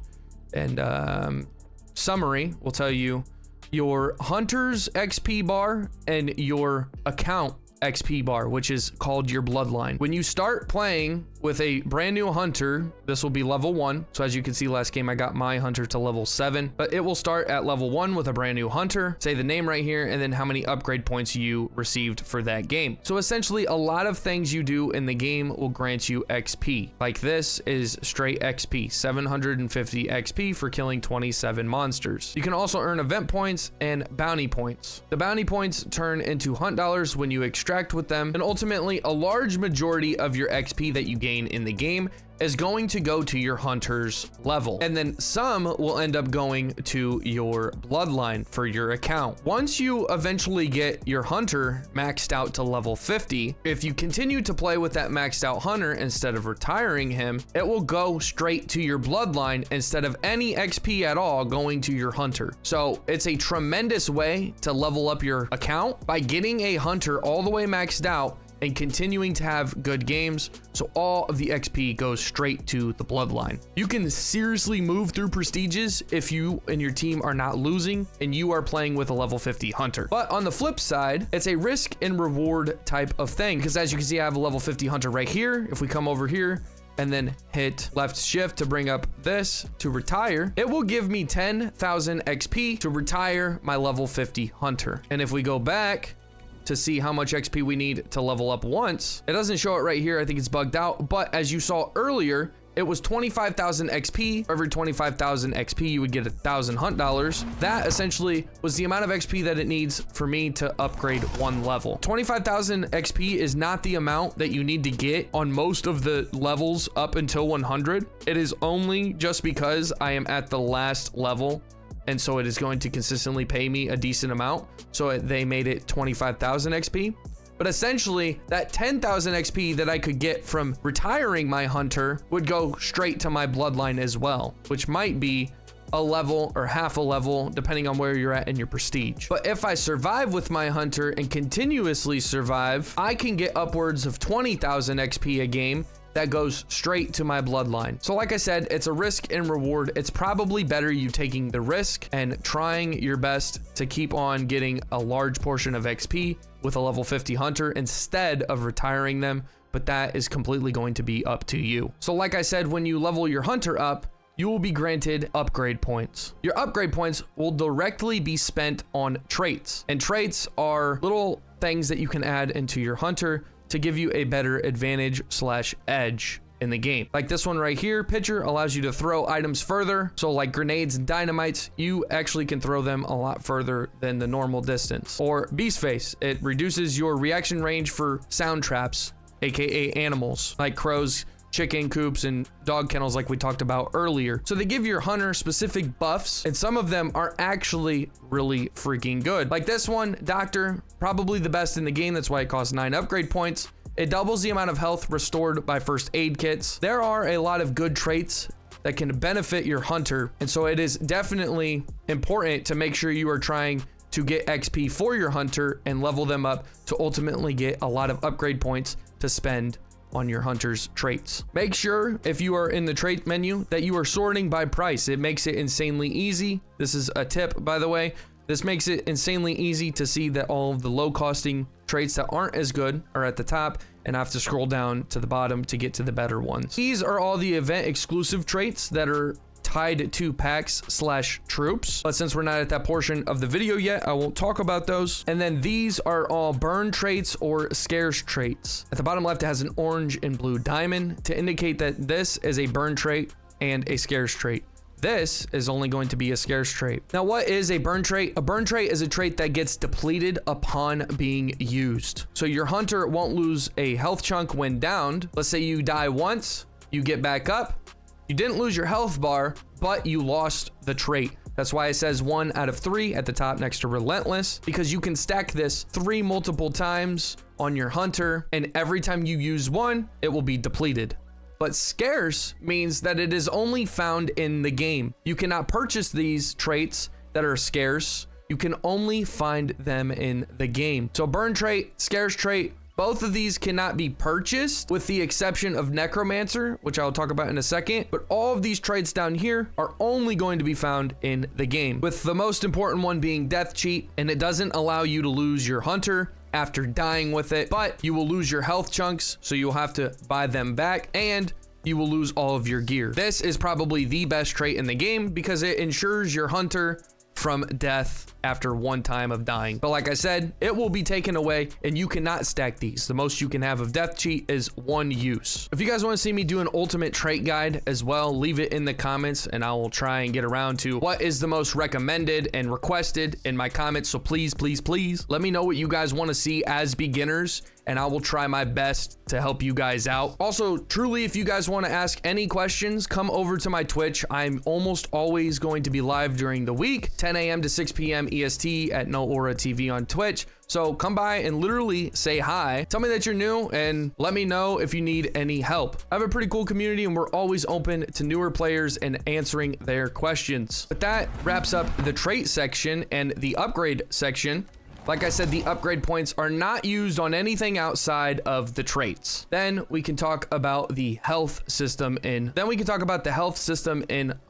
and summary will tell you your hunter's XP bar and your account XP bar, which is called your bloodline. When you start playing with a brand new hunter. This will be level 1. So as you can see, last game I got my hunter to level 7, but it will start at level 1 with a brand new hunter. Say the name right here, and then how many upgrade points you received for that game. So essentially, a lot of things you do in the game will grant you XP. Like this is straight XP, 750 XP for killing 27 monsters. You can also earn event points and bounty points. The bounty points turn into hunt dollars when you extract with them, and ultimately a large majority of your XP that you gain in the game is going to go to your hunter's level, and then some will end up going to your bloodline for your account. Once you eventually get your hunter maxed out to level 50, if you continue to play with that maxed out hunter instead of retiring him, it will go straight to your bloodline instead of any XP at all going to your hunter. So it's a tremendous way to level up your account by getting a hunter all the way maxed out and continuing to have good games, so all of the XP goes straight to the bloodline. You can seriously move through prestiges if you and your team are not losing and you are playing with a level 50 hunter. But on the flip side, it's a risk and reward type of thing, because as you can see, I have a level 50 hunter right here. If we come over here and then hit left shift to bring up this to retire, it will give me 10,000 XP to retire my level 50 hunter. And if we go back to see how much XP we need to level up once, it doesn't show it right here. I think it's bugged out, but as you saw earlier, it was 25,000 XP. For every 25,000 XP, you would get 1,000 hunt dollars. That essentially was the amount of XP that it needs for me to upgrade one level. 25,000 XP is not the amount that you need to get on most of the levels up until 100. It is only just because I am at the last level, and so it is going to consistently pay me a decent amount. So they made it 25,000 XP. But essentially, that 10,000 XP that I could get from retiring my hunter would go straight to my bloodline as well, which might be a level or half a level, depending on where you're at in your prestige. But if I survive with my hunter and continuously survive, I can get upwards of 20,000 XP a game that goes straight to my bloodline. So like I said, it's a risk and reward. It's probably better you taking the risk and trying your best to keep on getting a large portion of XP with a level 50 hunter instead of retiring them, but that is completely going to be up to you. So like I said, when you level your hunter up, you will be granted upgrade points. Your upgrade points will directly be spent on traits, and traits are little things that you can add into your hunter to give you a better advantage slash edge in the game. Like this one right here, Pitcher allows you to throw items further. So like grenades and dynamites, you actually can throw them a lot further than the normal distance. Or Beast Face, it reduces your reaction range for sound traps, aka animals like crows, chicken coops, and dog kennels like we talked about earlier. So they give your hunter specific buffs, and some of them are actually really freaking good. Like this one, Doctor, probably the best in the game. That's why it costs 9 upgrade points. It doubles the amount of health restored by first aid kits. There are a lot of good traits that can benefit your hunter, and so it is definitely important to make sure you are trying to get XP for your hunter and level them up to ultimately get a lot of upgrade points to spend on your hunter's traits. Make sure if you are in the trait menu that you are sorting by price. It makes it insanely easy. This is a tip, by the way. This makes it insanely easy to see that all of the low costing traits that aren't as good are at the top, and I have to scroll down to the bottom to get to the better ones. These are all the event exclusive traits that are tied to packs slash troops, but since we're not at that portion of the video yet, I won't talk about those. And then these are all burn traits or scarce traits. At the bottom left, it has an orange and blue diamond to indicate that this is a burn trait and a scarce trait. This is only going to be a scarce trait. Now, what is a burn trait? A burn trait is a trait that gets depleted upon being used. So your hunter won't lose a health chunk when downed. Let's say you die once, you get back up. You didn't lose your health bar, but you lost the trait. That's why it says 1 out of 3 at the top next to relentless, because you can stack this 3 multiple times on your hunter, and every time you use one, it will be depleted. But scarce means that it is only found in the game. You cannot purchase these traits that are scarce. You can only find them in the game. So burn trait, scarce trait, both of these cannot be purchased with the exception of Necromancer, which I'll talk about in a second. But all of these traits down here are only going to be found in the game, with the most important one being Death Cheat, and it doesn't allow you to lose your hunter after dying with it, but you will lose your health chunks, so you'll have to buy them back, and you will lose all of your gear. This is probably the best trait in the game because it ensures your hunter from death after one time of dying. But like I said, it will be taken away and you cannot stack these. The most you can have of death cheat is 1 use. If you guys want to see me do an ultimate trait guide as well, leave it in the comments and I will try and get around to what is the most recommended and requested in my comments. So please, please, please let me know what you guys want to see as beginners and I will try my best to help you guys out. Also, truly, if you guys want to ask any questions, come over to my Twitch. I'm almost always going to be live during the week, 10 a.m. to 6 p.m. EST at NOAURA TV on Twitch. So come by and literally say hi. Tell me that you're new and let me know if you need any help. I have a pretty cool community and we're always open to newer players and answering their questions. But that wraps up the trait section and the upgrade section. Like I said, the upgrade points are not used on anything outside of the traits. Then we can talk about the health system in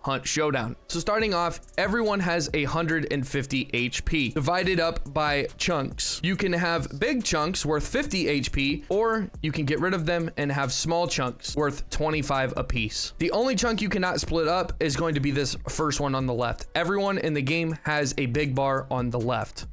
Hunt Showdown. So starting off, everyone has 150 HP divided up by chunks. You can have big chunks worth 50 HP, or you can get rid of them and have small chunks worth 25 apiece. The only chunk you cannot split up is going to be this first one on the left. Everyone in the game has a big bar on the left.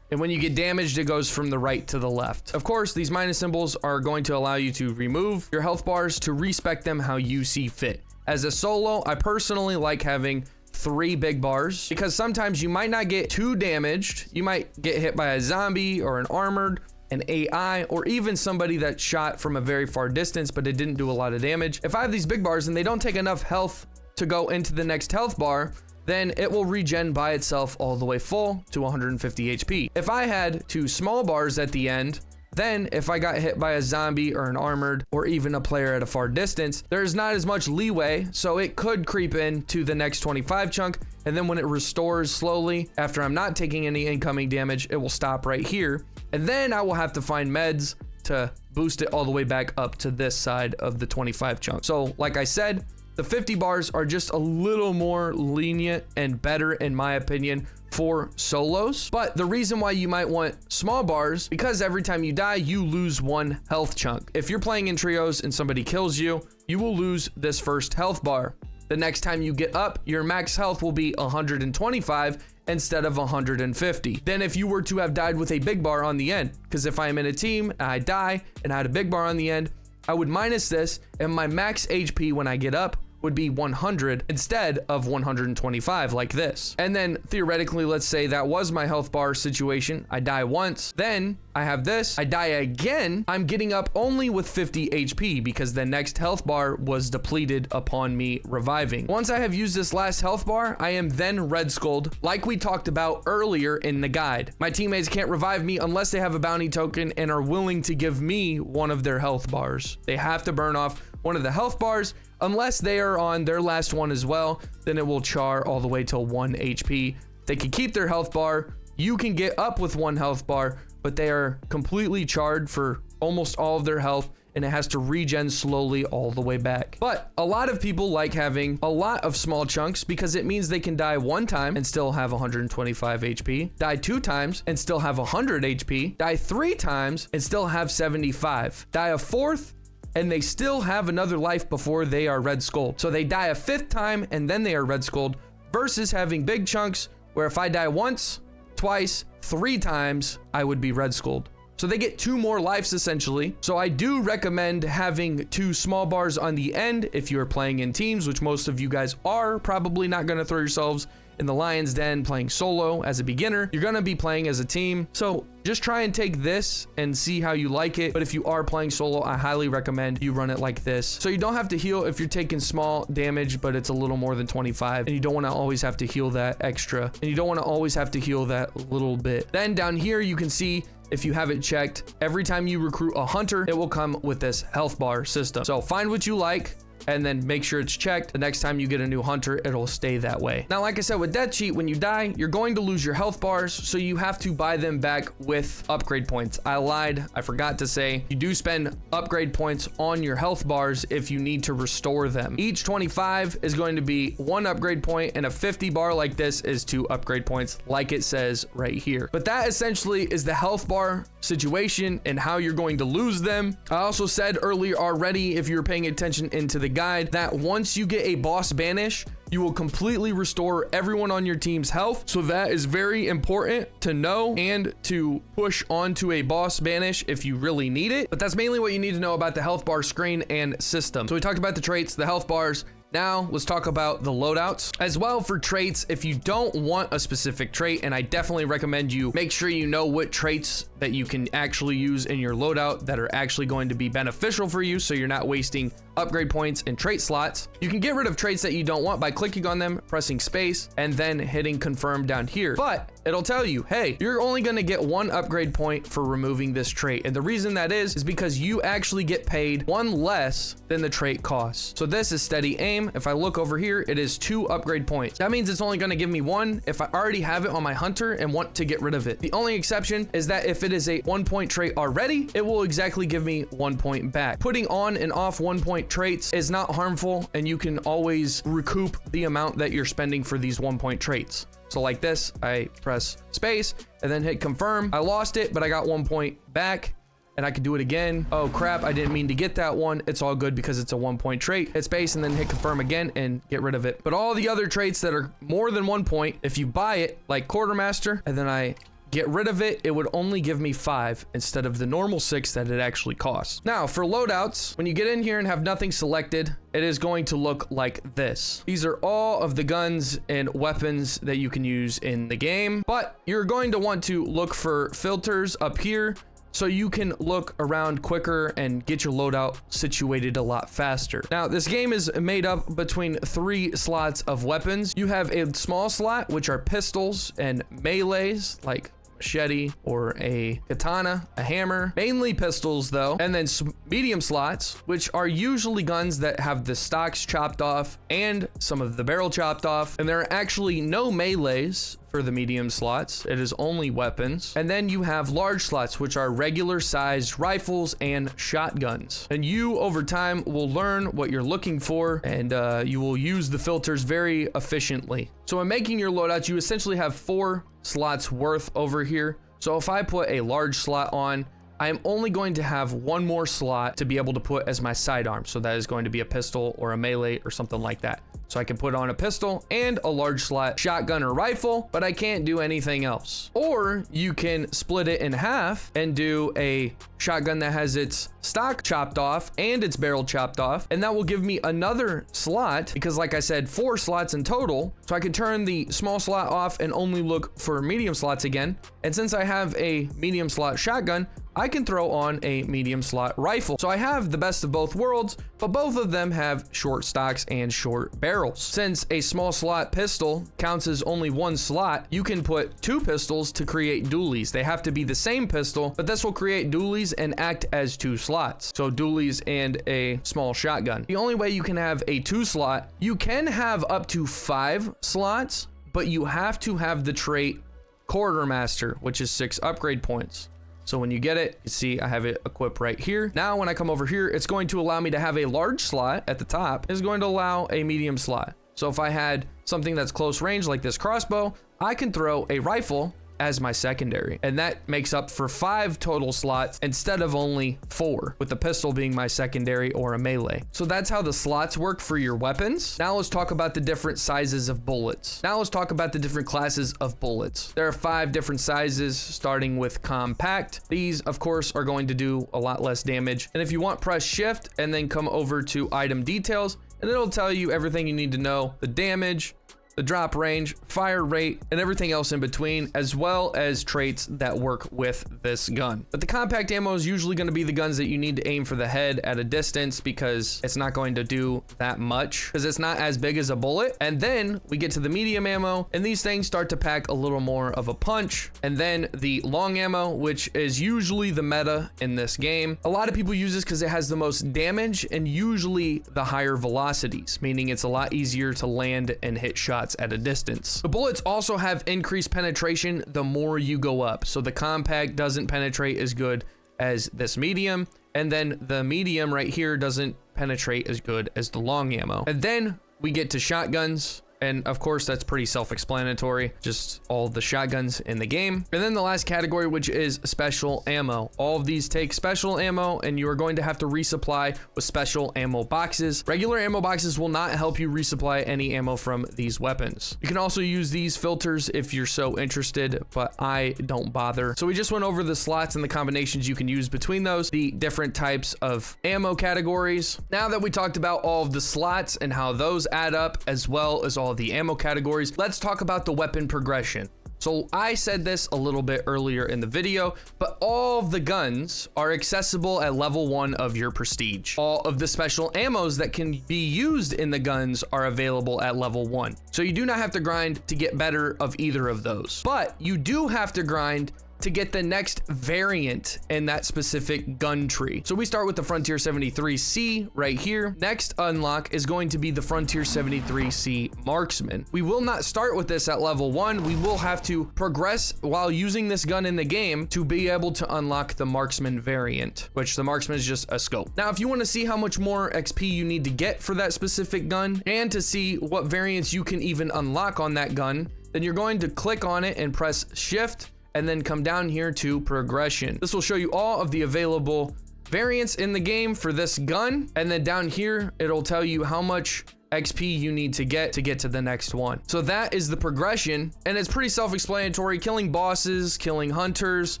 And when you get damaged, it goes from the right to the left. Of course, these minus symbols are going to allow you to remove your health bars to respec them how you see fit. As a solo, I personally like having 3 big bars because sometimes you might not get too damaged. You might get hit by a zombie or an armored, an AI, or even somebody that shot from a very far distance, but it didn't do a lot of damage. If I have these big bars and they don't take enough health to go into the next health bar, then it will regen by itself all the way full to 150 HP. If I had 2 small bars at the end, then if I got hit by a zombie or an armored or even a player at a far distance, there's not as much leeway, so it could creep in to the next 25 chunk, and then when it restores slowly after I'm not taking any incoming damage, it will stop right here, and then I will have to find meds to boost it all the way back up to this side of the 25 chunk. So like I said, the 50 bars are just a little more lenient and better in my opinion for solos. But the reason why you might want small bars, because every time you die, you lose 1 health chunk. If you're playing in trios and somebody kills you, you will lose this first health bar. The next time you get up, your max health will be 125 instead of 150. Then if you were to have died with a big bar on the end, because if I am in a team and I die and I had a big bar on the end, I would minus this and my max HP when I get up would be 100 instead of 125 like this. And then theoretically, let's say that was my health bar situation. I die once, then I have this, I die again. I'm getting up only with 50 HP because the next health bar was depleted upon me reviving. Once I have used this last health bar, I am then red skulled like we talked about earlier in the guide. My teammates can't revive me unless they have a bounty token and are willing to give me one of their health bars. They have to burn off one of the health bars. Unless they are on their last one as well, then it will char all the way till 1 HP. They can keep their health bar. You can get up with 1 health bar, but they are completely charred for almost all of their health, and it has to regen slowly all the way back. But a lot of people like having a lot of small chunks because it means they can die 1 time and still have 125 HP, die 2 times and still have 100 HP, die 3 times and still have 75, die a 4th, and they still have another life before they are red skulled. So they die a 5th time and then they are red skulled, versus having big chunks where if I die once, twice, 3 times, I would be red skulled. So they get 2 more lives essentially. So I do recommend having 2 small bars on the end if you're playing in teams, which most of you guys are probably not going to throw yourselves in the lion's den playing solo as a beginner. You're going to be playing as a team. So just try and take this and see how you like it. But if you are playing solo, I highly recommend you run it like this. So you don't have to heal if you're taking small damage, but it's a little more than 25. And you don't want to always have to heal that extra. And you don't want to always have to heal that little bit. Then down here, you can see, if you haven't checked, every time you recruit a hunter, it will come with this health bar system. So find what you like. and then make sure it's checked. The next time you get a new hunter, it'll stay that way. Now, like I said, with Death Cheat, when you die, you're going to lose your health bars, so you have to buy them back with upgrade points. I lied. I forgot to say, you do spend upgrade points on your health bars if you need to restore them. Each 25 is going to be 1 upgrade point, and a 50 bar like this is 2 upgrade points, like it says right here. But that essentially is the health bar situation and how you're going to lose them. I also said earlier already, if you're paying attention into the guide, that once you get a boss banish, you will completely restore everyone on your team's health. So that is very important to know and to push onto a boss banish if you really need it. But that's mainly what you need to know about the health bar screen and system. So we talked about the traits, the health bars. Now let's talk about the loadouts. As well, for traits, if you don't want a specific trait, and I definitely recommend you make sure you know what traits that you can actually use in your loadout that are actually going to be beneficial for you, so you're not wasting upgrade points and trait slots. You can get rid of traits that you don't want by clicking on them, pressing space, and then hitting confirm down here. But it'll tell you, hey, you're only going to get 1 upgrade point for removing this trait. And the reason that is because you actually get paid 1 less than the trait costs. So this is steady aim. If I look over here, it is 2 upgrade points. That means it's only going to give me 1 if I already have it on my hunter and want to get rid of it. The only exception is that if it is a 1-point trait already, it will exactly give me 1 point back. Putting on and off 1-point traits is not harmful, and you can always recoup the amount that you're spending for these 1-point traits. So like this, I press space and then hit confirm. I lost it, but I got 1 point back. And I can do it again. Oh crap, I didn't mean to get that one. It's all good because it's a 1-point trait. Hit space and then hit confirm again and get rid of it. But all the other traits that are more than 1 point, if you buy it, like Quartermaster, and then I get rid of it, it would only give me 5 instead of the normal 6 that it actually costs. Now for loadouts, when you get in here and have nothing selected, it is going to look like this. These are all of the guns and weapons that you can use in the game, but you're going to want to look for filters up here, so you can look around quicker and get your loadout situated a lot faster. Now, this game is made up between 3 slots of weapons. You have a small slot, which are pistols and melees, like machete or a katana, a hammer, mainly pistols though, and then medium slots, which are usually guns that have the stocks chopped off and some of the barrel chopped off, and there are actually no melees for the medium slots. It is only weapons. And then you have large slots, which are regular sized rifles and shotguns. And you over time will learn what you're looking for, and you will use the filters very efficiently. So in making your loadouts, you essentially have 4 slots worth over here. So if I put a large slot on, I am only going to have 1 more slot to be able to put as my sidearm. So that is going to be a pistol or a melee or something like that. So I can put on a pistol and a large slot shotgun or rifle, but I can't do anything else. Or you can split it in half and do a shotgun that has its stock chopped off and its barrel chopped off, and that will give me another slot, because like I said, 4 slots in total. So I can turn the small slot off and only look for medium slots again. And since I have a medium slot shotgun, I can throw on a medium slot rifle. So I have the best of both worlds, but both of them have short stocks and short barrels. Since a small slot pistol counts as only 1 slot, you can put 2 pistols to create dualies. They have to be the same pistol, but this will create dualies and act as 2 slots. So dualies and a small shotgun. The only way you can have a 2 slot, you can have up to 5 slots, but you have to have the trait Quartermaster, which is 6 upgrade points. So when you get it, you see I have it equipped right here. Now when I come over here, it's going to allow me to have a large slot at the top. It's going to allow a medium slot. So if I had something that's close range like this crossbow, I can throw a rifle as my secondary, and that makes up for 5 total slots instead of only 4, with the pistol being my secondary or a melee. So that's how the slots work for your weapons. Now let's talk about the different sizes of bullets. Now let's talk about the different classes of bullets. There are 5 different sizes, starting with compact. These of course are going to do a lot less damage, and if you want, press shift and then come over to item details, and it'll tell you everything you need to know: the damage, the drop range, fire rate, and everything else in between, as well as traits that work with this gun. But the compact ammo is usually going to be the guns that you need to aim for the head at a distance, because it's not going to do that much, because it's not as big as a bullet. And then we get to the medium ammo, and these things start to pack a little more of a punch. And then the long ammo, which is usually the meta in this game. A lot of people use this because it has the most damage and usually the higher velocities, meaning it's a lot easier to land and hit shots at a distance. The bullets also have increased penetration the more you go up. So the compact doesn't penetrate as good as this medium, and then the medium right here doesn't penetrate as good as the long ammo. And then we get to shotguns. And of course, that's pretty self-explanatory, just all the shotguns in the game. And then the last category, which is special ammo. All of these take special ammo, and you are going to have to resupply with special ammo boxes. Regular ammo boxes will not help you resupply any ammo from these weapons. You can also use these filters if you're so interested, but I don't bother. So we just went over the slots and the combinations you can use between those, the different types of ammo categories. Now that we talked about all of the slots and how those add up, as well as all the ammo categories, let's talk about the weapon progression. So I said this a little bit earlier in the video, but all of the guns are accessible at level 1 of your prestige. All of the special ammos that can be used in the guns are available at level 1. So you do not have to grind to get better of either of those, but you do have to grind to get the next variant in that specific gun tree. So we start with the Frontier 73C right here. Next unlock is going to be the Frontier 73C Marksman. We will not start with this at level 1. We will have to progress while using this gun in the game to be able to unlock the Marksman variant, which the Marksman is just a scope. Now, if you want to see how much more XP you need to get for that specific gun, and to see what variants you can even unlock on that gun, then you're going to click on it and press Shift, and then come down here to progression. This will show you all of the available variants in the game for this gun. And then down here, it'll tell you how much XP you need to get to the next one. So that is the progression, and it's pretty self-explanatory. Killing bosses, killing hunters,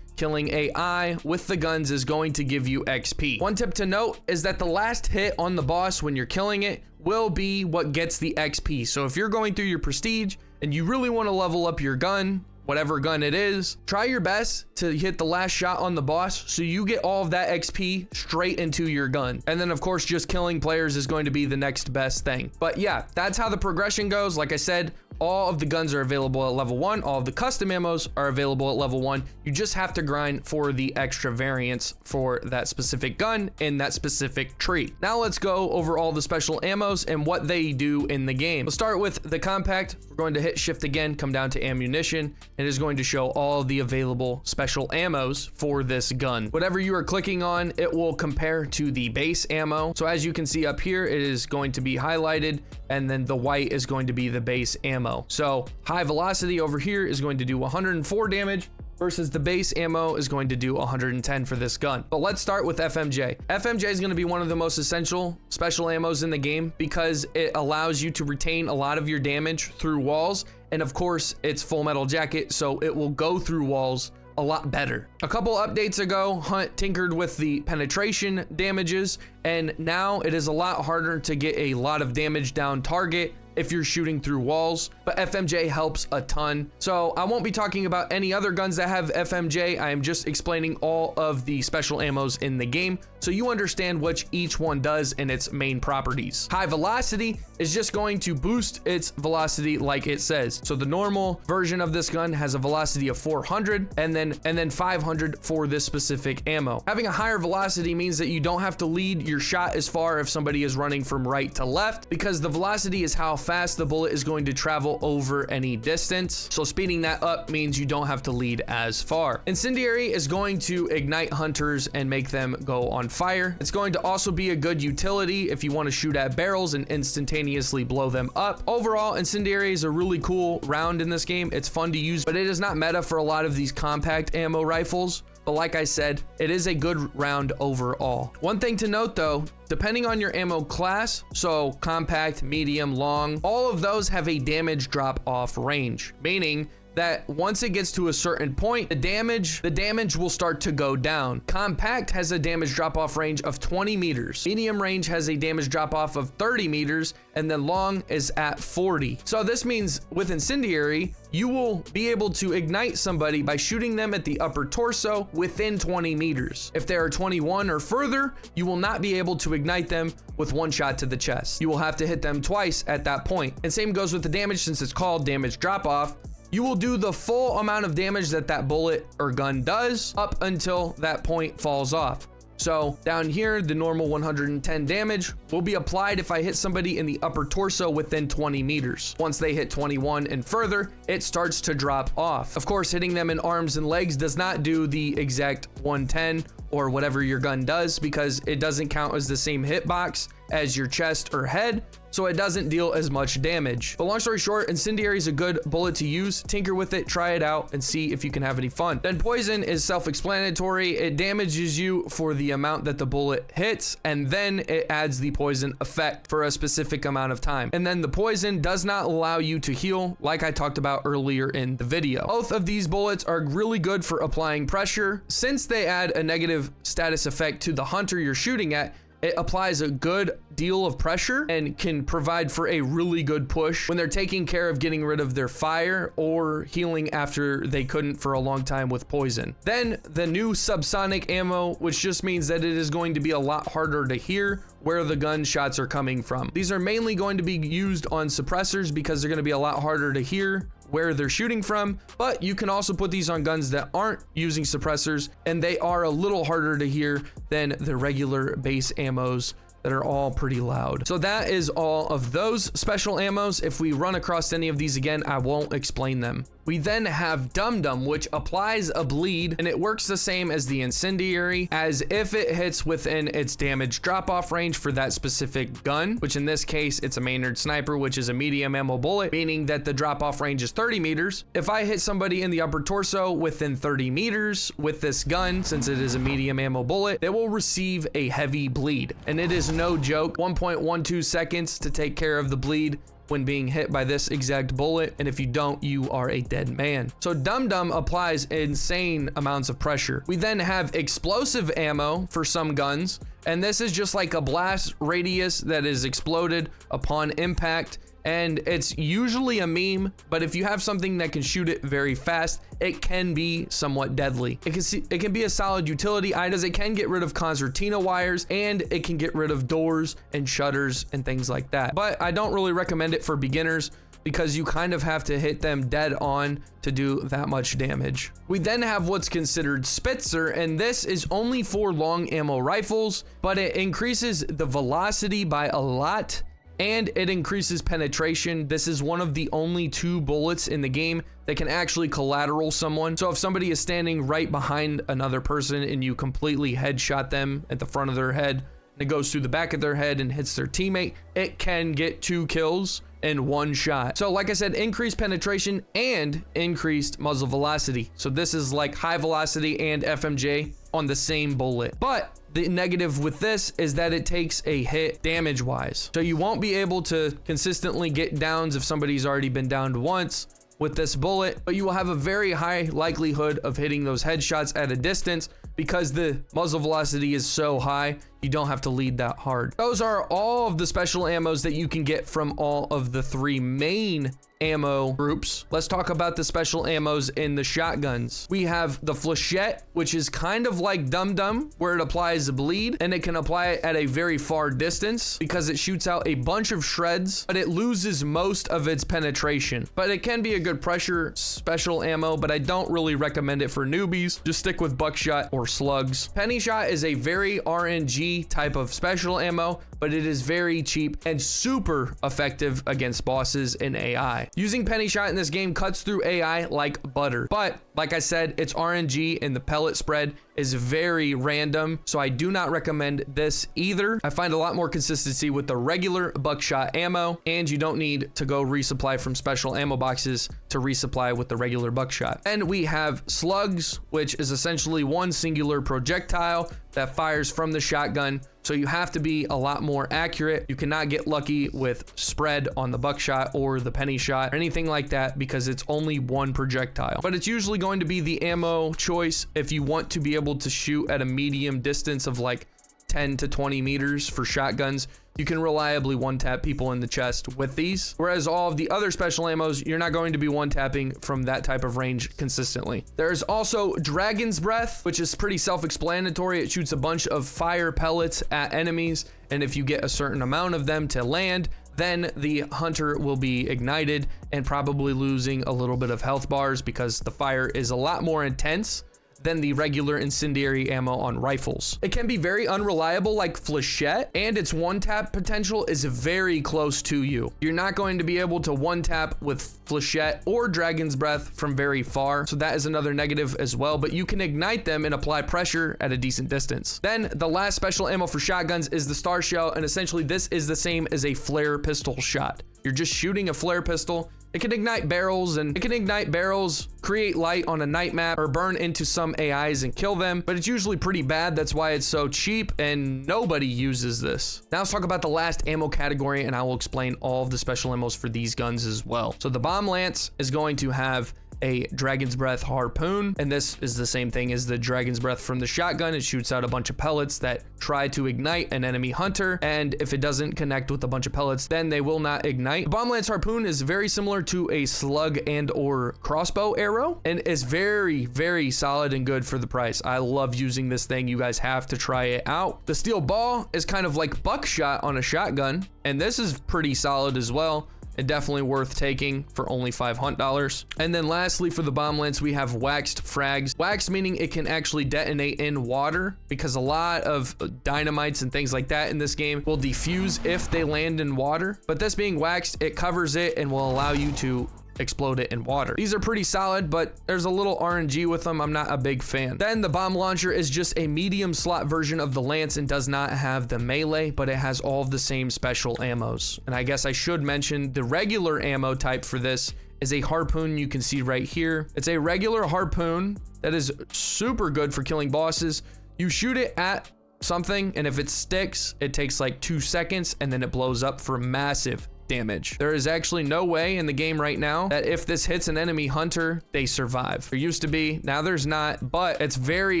killing AI with the guns is going to give you XP. One tip to note is that the last hit on the boss when you're killing it will be what gets the XP. So if you're going through your prestige and you really want to level up your gun, whatever gun it is, try your best to hit the last shot on the boss so you get all of that XP straight into your gun. And then of course, just killing players is going to be the next best thing. But yeah, that's how the progression goes. Like I said, all of the guns are available at level 1. All of the custom ammos are available at level 1. You just have to grind for the extra variants for that specific gun in that specific tree. Now let's go over all the special ammos and what they do in the game. We'll start with the compact. We're going to hit Shift again, come down to ammunition. It is going to show all the available special ammos for this gun. Whatever you are clicking on, it will compare to the base ammo. So as you can see up here, it is going to be highlighted, and then the white is going to be the base ammo. So high velocity over here is going to do 104 damage versus the base ammo is going to do 110 for this gun. But let's start with FMJ. FMJ is going to be one of the most essential special ammos in the game because it allows you to retain a lot of your damage through walls. And of course, it's full metal jacket, so it will go through walls a lot better. A couple updates ago, Hunt tinkered with the penetration damages, and now it is a lot harder to get a lot of damage down target if you're shooting through walls, but FMJ helps a ton. So I won't be talking about any other guns that have FMJ. I am just explaining all of the special ammos in the game so you understand what each one does and its main properties. High velocity is just going to boost its velocity like it says. So the normal version of this gun has a velocity of 400 and then 500 for this specific ammo. Having a higher velocity means that you don't have to lead your shot as far if somebody is running from right to left, because the velocity is how fast the bullet is going to travel over any distance. So speeding that up means you don't have to lead as far. Incendiary is going to ignite hunters and make them go on fire. It's going to also be a good utility if you want to shoot at barrels and instantaneously blow them up. Overall, Incendiary is a really cool round in this game. It's fun to use, but it is not meta for a lot of these compact ammo rifles. But like I said, it is a good round overall. One thing to note though, depending on your ammo class, so compact, medium, long, all of those have a damage drop off range, meaning that once it gets to a certain point, the damage will start to go down. Compact has a damage drop-off range of 20 meters. Medium range has a damage drop-off of 30 meters, and then long is at 40. So this means with incendiary, you will be able to ignite somebody by shooting them at the upper torso within 20 meters. If they are 21 or further, you will not be able to ignite them with one shot to the chest. You will have to hit them twice at that point. And same goes with the damage, since it's called damage drop-off. You will do the full amount of damage that that bullet or gun does up until that point falls off. So down here, the normal 110 damage will be applied if I hit somebody in the upper torso within 20 meters. Once they hit 21 and further, it starts to drop off. Of course, hitting them in arms and legs does not do the exact 110 or whatever your gun does, because it doesn't count as the same hitbox as your chest or head, so it doesn't deal as much damage. But long story short, incendiary is a good bullet to use. Tinker with it, try it out, and see if you can have any fun. Then poison is self-explanatory. It damages you for the amount that the bullet hits, and then it adds the poison effect for a specific amount of time. And then the poison does not allow you to heal, like I talked about earlier in the video. Both of these bullets are really good for applying pressure. Since they add a negative status effect to the hunter you're shooting at, it applies a good deal of pressure and can provide for a really good push when they're taking care of getting rid of their fire or healing after they couldn't for a long time with poison. Then the new subsonic ammo, which just means that it is going to be a lot harder to hear where the gunshots are coming from. These are mainly going to be used on suppressors because they're going to be a lot harder to hear where they're shooting from, but you can also put these on guns that aren't using suppressors, and they are a little harder to hear than the regular base ammos that are all pretty loud. So that is all of those special ammos. If we run across any of these again, I won't explain them. We then have Dum Dum, which applies a bleed, and it works the same as the incendiary, as if it hits within its damage drop-off range for that specific gun, which in this case, it's a Maynard sniper, which is a medium ammo bullet, meaning that the drop-off range is 30 meters. If I hit somebody in the upper torso within 30 meters with this gun, since it is a medium ammo bullet, they will receive a heavy bleed. And it is no joke, 1.12 seconds to take care of the bleed when being hit by this exact bullet, and if you don't, you are a dead man. So Dum Dum applies insane amounts of pressure. We then have explosive ammo for some guns, and this is just like a blast radius that is exploded upon impact, and it's usually a meme, but if you have something that can shoot it very fast, it can be somewhat deadly. It can be a solid utility item, as it can get rid of concertina wires, and it can get rid of doors and shutters and things like that. But I don't really recommend it for beginners, because you kind of have to hit them dead on to do that much damage. We then have what's considered Spitzer, and this is only for long ammo rifles, but it increases the velocity by a lot, and it increases penetration. This is one of the only 2 bullets in the game that can actually collateral someone. So if somebody is standing right behind another person and you completely headshot them at the front of their head, and it goes through the back of their head and hits their teammate, it can get 2 kills in one shot. So like I said, increased penetration and increased muzzle velocity. So this is like high velocity and FMJ on the same bullet. But the negative with this is that it takes a hit damage wise. So you won't be able to consistently get downs if somebody's already been downed once with this bullet, but you will have a very high likelihood of hitting those headshots at a distance because the muzzle velocity is so high, you don't have to lead that hard. Those are all of the special ammos that you can get from all of the 3 main ammo groups. Let's talk about the special ammos in the shotguns. We have the Flechette, which is kind of like Dum Dum, where it applies a bleed, and it can apply it at a very far distance because it shoots out a bunch of shreds, but it loses most of its penetration. But it can be a good pressure special ammo, but I don't really recommend it for newbies. Just stick with buckshot or slugs. Penny shot is a very RNG type of special ammo, but it is very cheap and super effective against bosses in AI. Using penny shot in this game cuts through AI like butter, but like I said, it's RNG and the pellet spread is very random, so I do not recommend this either. I find a lot more consistency with the regular buckshot ammo, and you don't need to go resupply from special ammo boxes to resupply with the regular buckshot. And we have slugs, which is essentially one singular projectile that fires from the shotgun So you have to be a lot more accurate. You cannot get lucky with spread on the buckshot or the penny shot or anything like that, because it's only one projectile. But it's usually going to be the ammo choice if you want to be able to shoot at a medium distance of like 10 to 20 meters for shotguns. You can reliably one-tap people in the chest with these, whereas all of the other special ammos, you're not going to be one-tapping from that type of range consistently. There's also Dragon's Breath, which is pretty self-explanatory. It shoots a bunch of fire pellets at enemies, and if you get a certain amount of them to land, then the hunter will be ignited and probably losing a little bit of health bars, because the fire is a lot more intense than the regular incendiary ammo on rifles. It can be very unreliable like Flechette, and its one-tap potential is very close to you. You're not going to be able to one-tap with Flechette or Dragon's Breath from very far, so that is another negative as well, but you can ignite them and apply pressure at a decent distance. Then the last special ammo for shotguns is the Star Shell, and essentially this is the same as a flare pistol shot. You're just shooting a flare pistol. It can ignite barrels, create light on a night map, or burn into some AIs and kill them, but it's usually pretty bad. That's why it's so cheap and nobody uses this. Now let's talk about the last ammo category, and I will explain all of the special ammos for these guns as well. So the Bomb Lance is going to have a Dragon's Breath harpoon, and this is the same thing as the Dragon's Breath from the shotgun. It shoots out a bunch of pellets that try to ignite an enemy hunter, and if it doesn't connect with a bunch of pellets, then they will not ignite. The Bomb Lance harpoon is very similar to a slug and or crossbow arrow, and is very, very solid and good for the price. I love using this thing. You guys have to try it out. The steel ball is kind of like buckshot on a shotgun, and this is pretty solid as well. And definitely worth taking for only $500. And then lastly, for the Bomb Lance, we have waxed frags. Waxed meaning it can actually detonate in water, because a lot of dynamites and things like that in this game will defuse if they land in water. But this being waxed, it covers it and will allow you to explode it in water. These are pretty solid, but there's a little RNG with them. I'm not a big fan. Then the bomb launcher is just a medium slot version of the Lance and does not have the melee, but it has all of the same special ammos. And I guess I should mention the regular ammo type for this is a harpoon. You can see right here. It's a regular harpoon that is super good for killing bosses. You shoot it at something, and if it sticks, it takes like 2 seconds, and then it blows up for massive damage. There is actually no way in the game right now that if this hits an enemy hunter, they survive. There used to be, now there's not, but it's very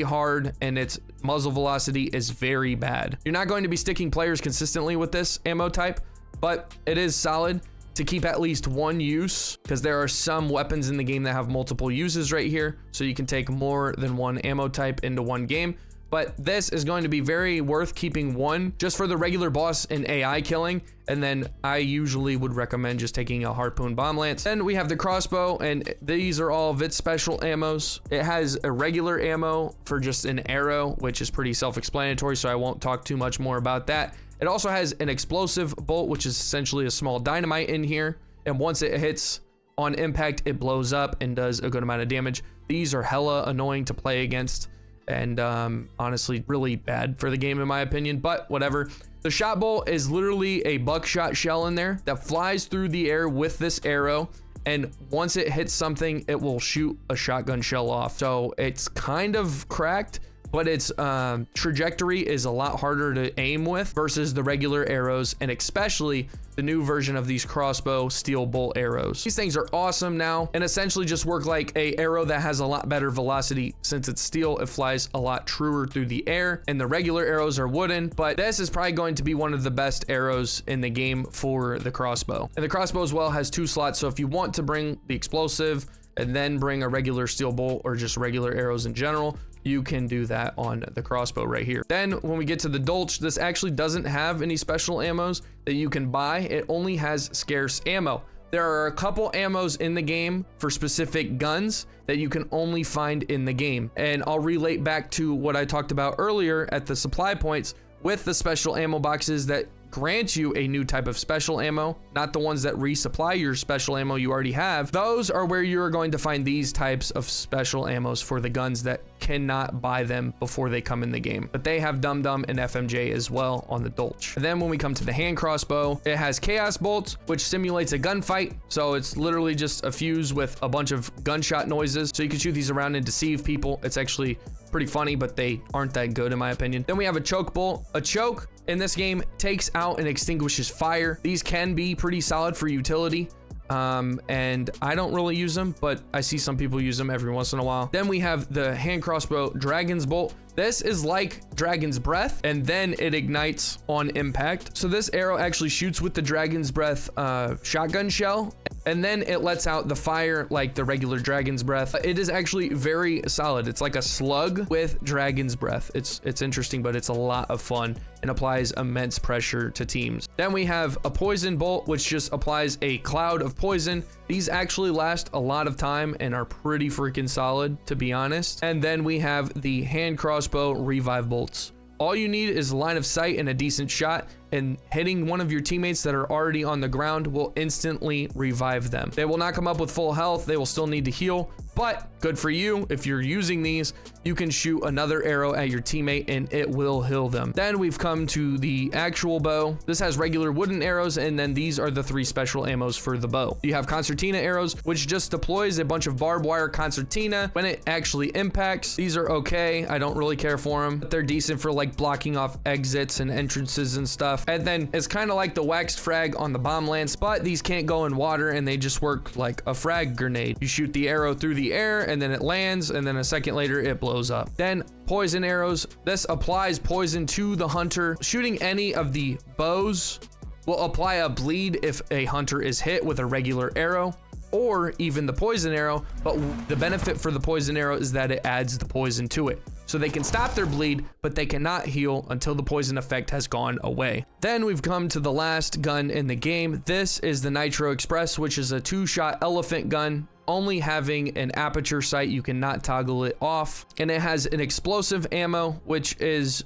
hard and its muzzle velocity is very bad. You're not going to be sticking players consistently with this ammo type, but it is solid to keep at least one use, because there are some weapons in the game that have multiple uses right here, so you can take more than one ammo type into one game. But this is going to be very worth keeping one just for the regular boss and AI killing. And then I usually would recommend just taking a harpoon bomb lance. Then we have the crossbow, and these are all of its special ammos. It has a regular ammo for just an arrow, which is pretty self-explanatory, so I won't talk too much more about that. It also has an explosive bolt, which is essentially a small dynamite in here. And once it hits on impact, it blows up and does a good amount of damage. These are hella annoying to play against, and honestly really bad for the game in my opinion, but whatever. The shot bolt is literally a buckshot shell in there that flies through the air with this arrow, and once it hits something, it will shoot a shotgun shell off. So it's kind of cracked, but its trajectory is a lot harder to aim with versus the regular arrows, and especially the new version of these crossbow steel bolt arrows. These things are awesome now and essentially just work like a arrow that has a lot better velocity. Since it's steel, it flies a lot truer through the air, and the regular arrows are wooden, but this is probably going to be one of the best arrows in the game for the crossbow. And the crossbow as well has 2 slots, so if you want to bring the explosive and then bring a regular steel bolt or just regular arrows in general, you can do that on the crossbow right here. Then when we get to the Dolch, this actually doesn't have any special ammos that you can buy. It only has scarce ammo. There are a couple ammos in the game for specific guns that you can only find in the game. And I'll relate back to what I talked about earlier at the supply points with the special ammo boxes that grant you a new type of special ammo, not the ones that resupply your special ammo you already have. Those are where you're going to find these types of special ammos for the guns that cannot buy them before they come in the game. But they have Dum Dum and FMJ as well on the Dolch. And then when we come to the hand crossbow, it has Chaos Bolts, which simulates a gunfight. So it's literally just a fuse with a bunch of gunshot noises. So you can shoot these around and deceive people. It's actually pretty funny, but they aren't that good in my opinion. Then we have a choke bolt. A choke in this game takes out and extinguishes fire. These can be pretty solid for utility. And I don't really use them, but I see some people use them every once in a while. Then we have the hand crossbow Dragon's Bolt. This is like Dragon's Breath, and then it ignites on impact. So this arrow actually shoots with the Dragon's Breath shotgun shell, and then it lets out the fire like the regular Dragon's Breath. It is actually very solid. It's like a slug with Dragon's Breath. It's interesting, but it's a lot of fun and applies immense pressure to teams. Then we have a Poison Bolt, which just applies a cloud of poison. These actually last a lot of time and are pretty freaking solid, to be honest. And then we have the hand crossbow Revive Bolts. All you need is line of sight and a decent shot, and hitting one of your teammates that are already on the ground will instantly revive them. They will not come up with full health. They will still need to heal, but good for you. If you're using these, you can shoot another arrow at your teammate and it will heal them. Then we've come to the actual bow. This has regular wooden arrows, and then these are the 3 special ammos for the bow. You have concertina arrows, which just deploys a bunch of barbed wire concertina when it actually impacts. These are okay. I don't really care for them, but they're decent for like blocking off exits and entrances and stuff. And then it's kind of like the waxed frag on the bomb lance, but these can't go in water and they just work like a frag grenade. You shoot the arrow through the air and then it lands, and then a second later it blows up. Then poison arrows. This applies poison to the hunter. Shooting any of the bows will apply a bleed if a hunter is hit with a regular arrow or even the poison arrow, but the benefit for the poison arrow is that it adds the poison to it. So they can stop their bleed, but they cannot heal until the poison effect has gone away. Then we've come to the last gun in the game. This is the Nitro Express, which is a 2-shot elephant gun, only having an aperture sight. You cannot toggle it off. And it has an explosive ammo, which is,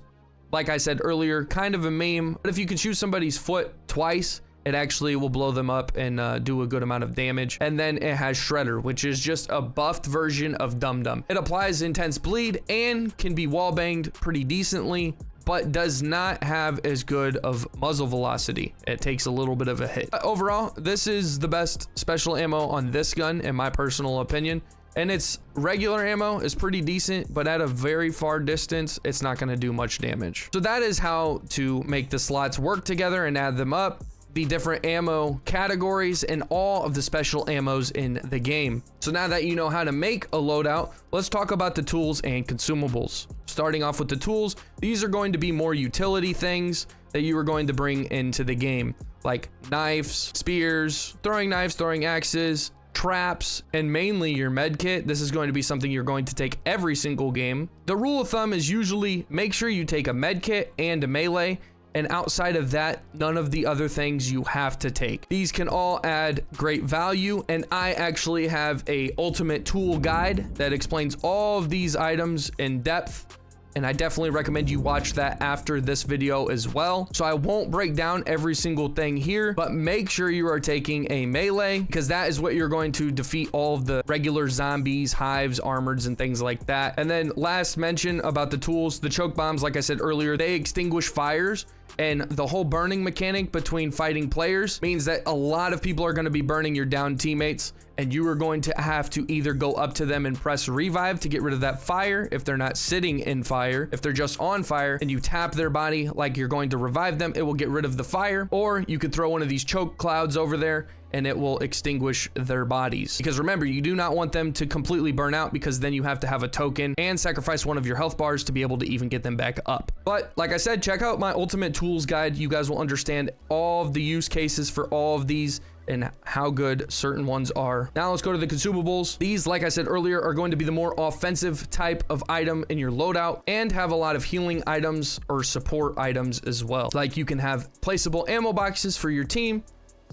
like I said earlier, kind of a meme. But if you can shoot somebody's foot twice, it actually will blow them up and do a good amount of damage. And then it has Shredder, which is just a buffed version of Dum Dum. It applies intense bleed and can be wall banged pretty decently, but does not have as good of muzzle velocity. It takes a little bit of a hit. Overall, this is the best special ammo on this gun, in my personal opinion. And its regular ammo is pretty decent, but at a very far distance, it's not gonna do much damage. So that is how to make the slots work together and add them up, the different ammo categories, and all of the special ammos in the game. So now that you know how to make a loadout, let's talk about the tools and consumables. Starting off with the tools, these are going to be more utility things that you are going to bring into the game, like knives, spears, throwing knives, throwing axes, traps, and mainly your med kit. This is going to be something you're going to take every single game. The rule of thumb is usually make sure you take a med kit and a melee, and outside of that, none of the other things you have to take. These can all add great value, and I actually have a ultimate tool guide that explains all of these items in depth, and I definitely recommend you watch that after this video as well. So I won't break down every single thing here, but make sure you are taking a melee, because that is what you're going to defeat all of the regular zombies, hives, armoreds, and things like that. And then last mention about the tools, the choke bombs, like I said earlier, they extinguish fires. And the whole burning mechanic between fighting players means that a lot of people are going to be burning your down teammates, and you are going to have to either go up to them and press revive to get rid of that fire if they're not sitting in fire. If they're just on fire and you tap their body like you're going to revive them, it will get rid of the fire. Or you could throw one of these choke clouds over there and it will extinguish their bodies. Because remember, you do not want them to completely burn out, because then you have to have a token and sacrifice one of your health bars to be able to even get them back up. But like I said, check out my ultimate tools guide. You guys will understand all of the use cases for all of these and how good certain ones are. Now let's go to the consumables. These, like I said earlier, are going to be the more offensive type of item in your loadout and have a lot of healing items or support items as well. Like you can have placeable ammo boxes for your team,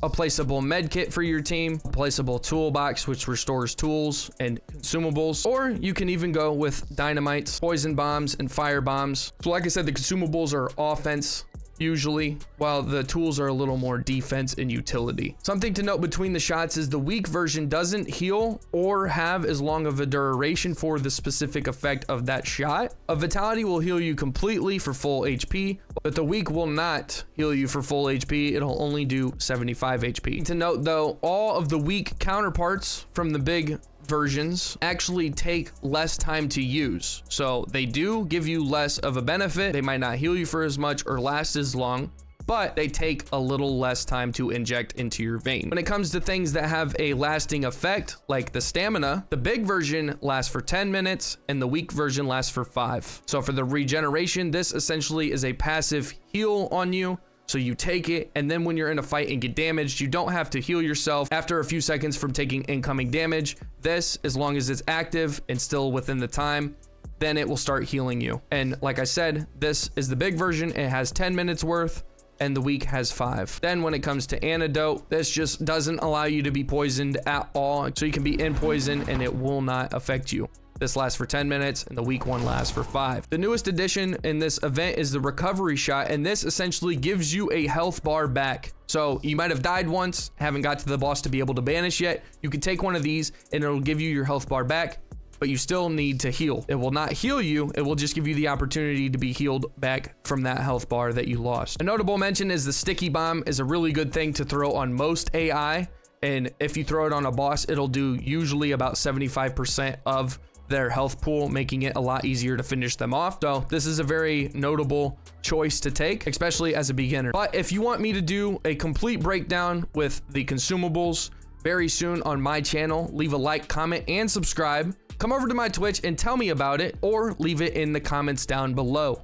a placeable med kit for your team, a placeable toolbox which restores tools and consumables, or you can even go with dynamites, poison bombs, and fire bombs. So like I said, the consumables are offense. usually, while the tools are a little more defense and utility. Something to note between the shots is the weak version doesn't heal or have as long of a duration for the specific effect of that shot. A vitality will heal you completely for full HP, but the weak will not heal you for full HP. It'll only do 75 HP. To note though, all of the weak counterparts from the big versions actually take less time to use. So they do give you less of a benefit. They might not heal you for as much or last as long, but they take a little less time to inject into your vein. When it comes to things that have a lasting effect, like the stamina, the big version lasts for 10 minutes and the weak version lasts for 5. So for the regeneration, this essentially is a passive heal on you. So you take it, and then when you're in a fight and get damaged, you don't have to heal yourself after a few seconds from taking incoming damage. This, as long as it's active and still within the time, then it will start healing you. And like I said, this is the big version. It has 10 minutes worth, and the weak has 5. Then when it comes to antidote, this just doesn't allow you to be poisoned at all. So you can be in poison and it will not affect you. This lasts for 10 minutes and the weak one lasts for 5. The newest addition in this event is the recovery shot, and this essentially gives you a health bar back. So you might have died once, haven't got to the boss to be able to banish yet. You can take one of these and it'll give you your health bar back, but you still need to heal. It will not heal you. It will just give you the opportunity to be healed back from that health bar that you lost. A notable mention is the sticky bomb is a really good thing to throw on most AI. And if you throw it on a boss, it'll do usually about 75% of their health pool, making it a lot easier to finish them off. So this is a very notable choice to take, especially as a beginner. But if you want me to do a complete breakdown with the consumables very soon on my channel, leave a like, comment, and subscribe. Come over to my Twitch and tell me about it, or leave it in the comments down below.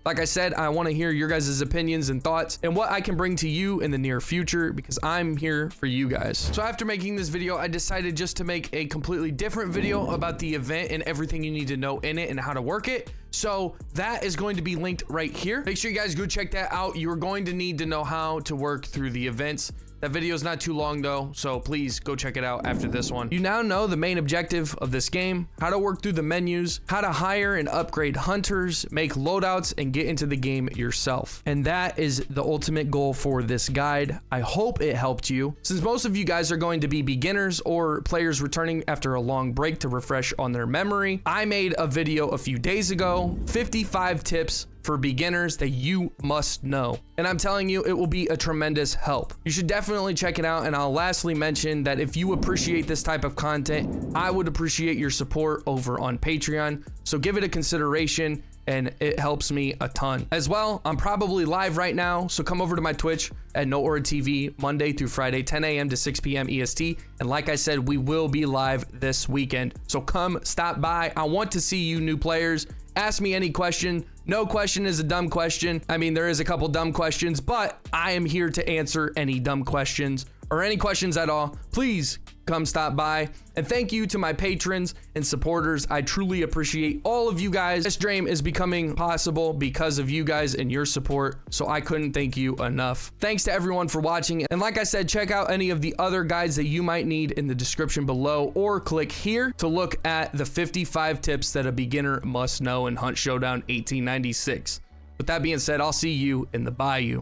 Like I said, I want to hear your guys' opinions and thoughts and what I can bring to you in the near future, because I'm here for you guys. So after making this video, I decided just to make a completely different video about the event and everything you need to know in it and how to work it. So that is going to be linked right here. Make sure you guys go check that out. You're going to need to know how to work through the events. That video is not too long though, so please go check it out after this one. You now know the main objective of this game, how to work through the menus, how to hire and upgrade hunters, make loadouts, and get into the game yourself. And that is the ultimate goal for this guide. I hope it helped you. Since most of you guys are going to be beginners or players returning after a long break to refresh on their memory, I made a video a few days ago, 55 tips for beginners that you must know. And I'm telling you, it will be a tremendous help. You should definitely check it out. And I'll lastly mention that if you appreciate this type of content, I would appreciate your support over on Patreon. So give it a consideration, and it helps me a ton. As well, I'm probably live right now, so come over to my Twitch at NOAURA TV Monday through Friday, 10 a.m. to 6 p.m. EST. And like I said, we will be live this weekend. So come stop by. I want to see you new players. Ask me any question. No question is a dumb question. I mean, there is a couple dumb questions, but I am here to answer any dumb questions or any questions at all. Please come stop by. And thank you to my patrons and supporters. I truly appreciate all of you guys. This dream is becoming possible because of you guys and your support, so I couldn't thank you enough. Thanks to everyone for watching. And like I said, check out any of the other guides that you might need in the description below, or click here to look at the 55 tips that a beginner must know in Hunt Showdown 1896. With that being said, I'll see you in the bayou.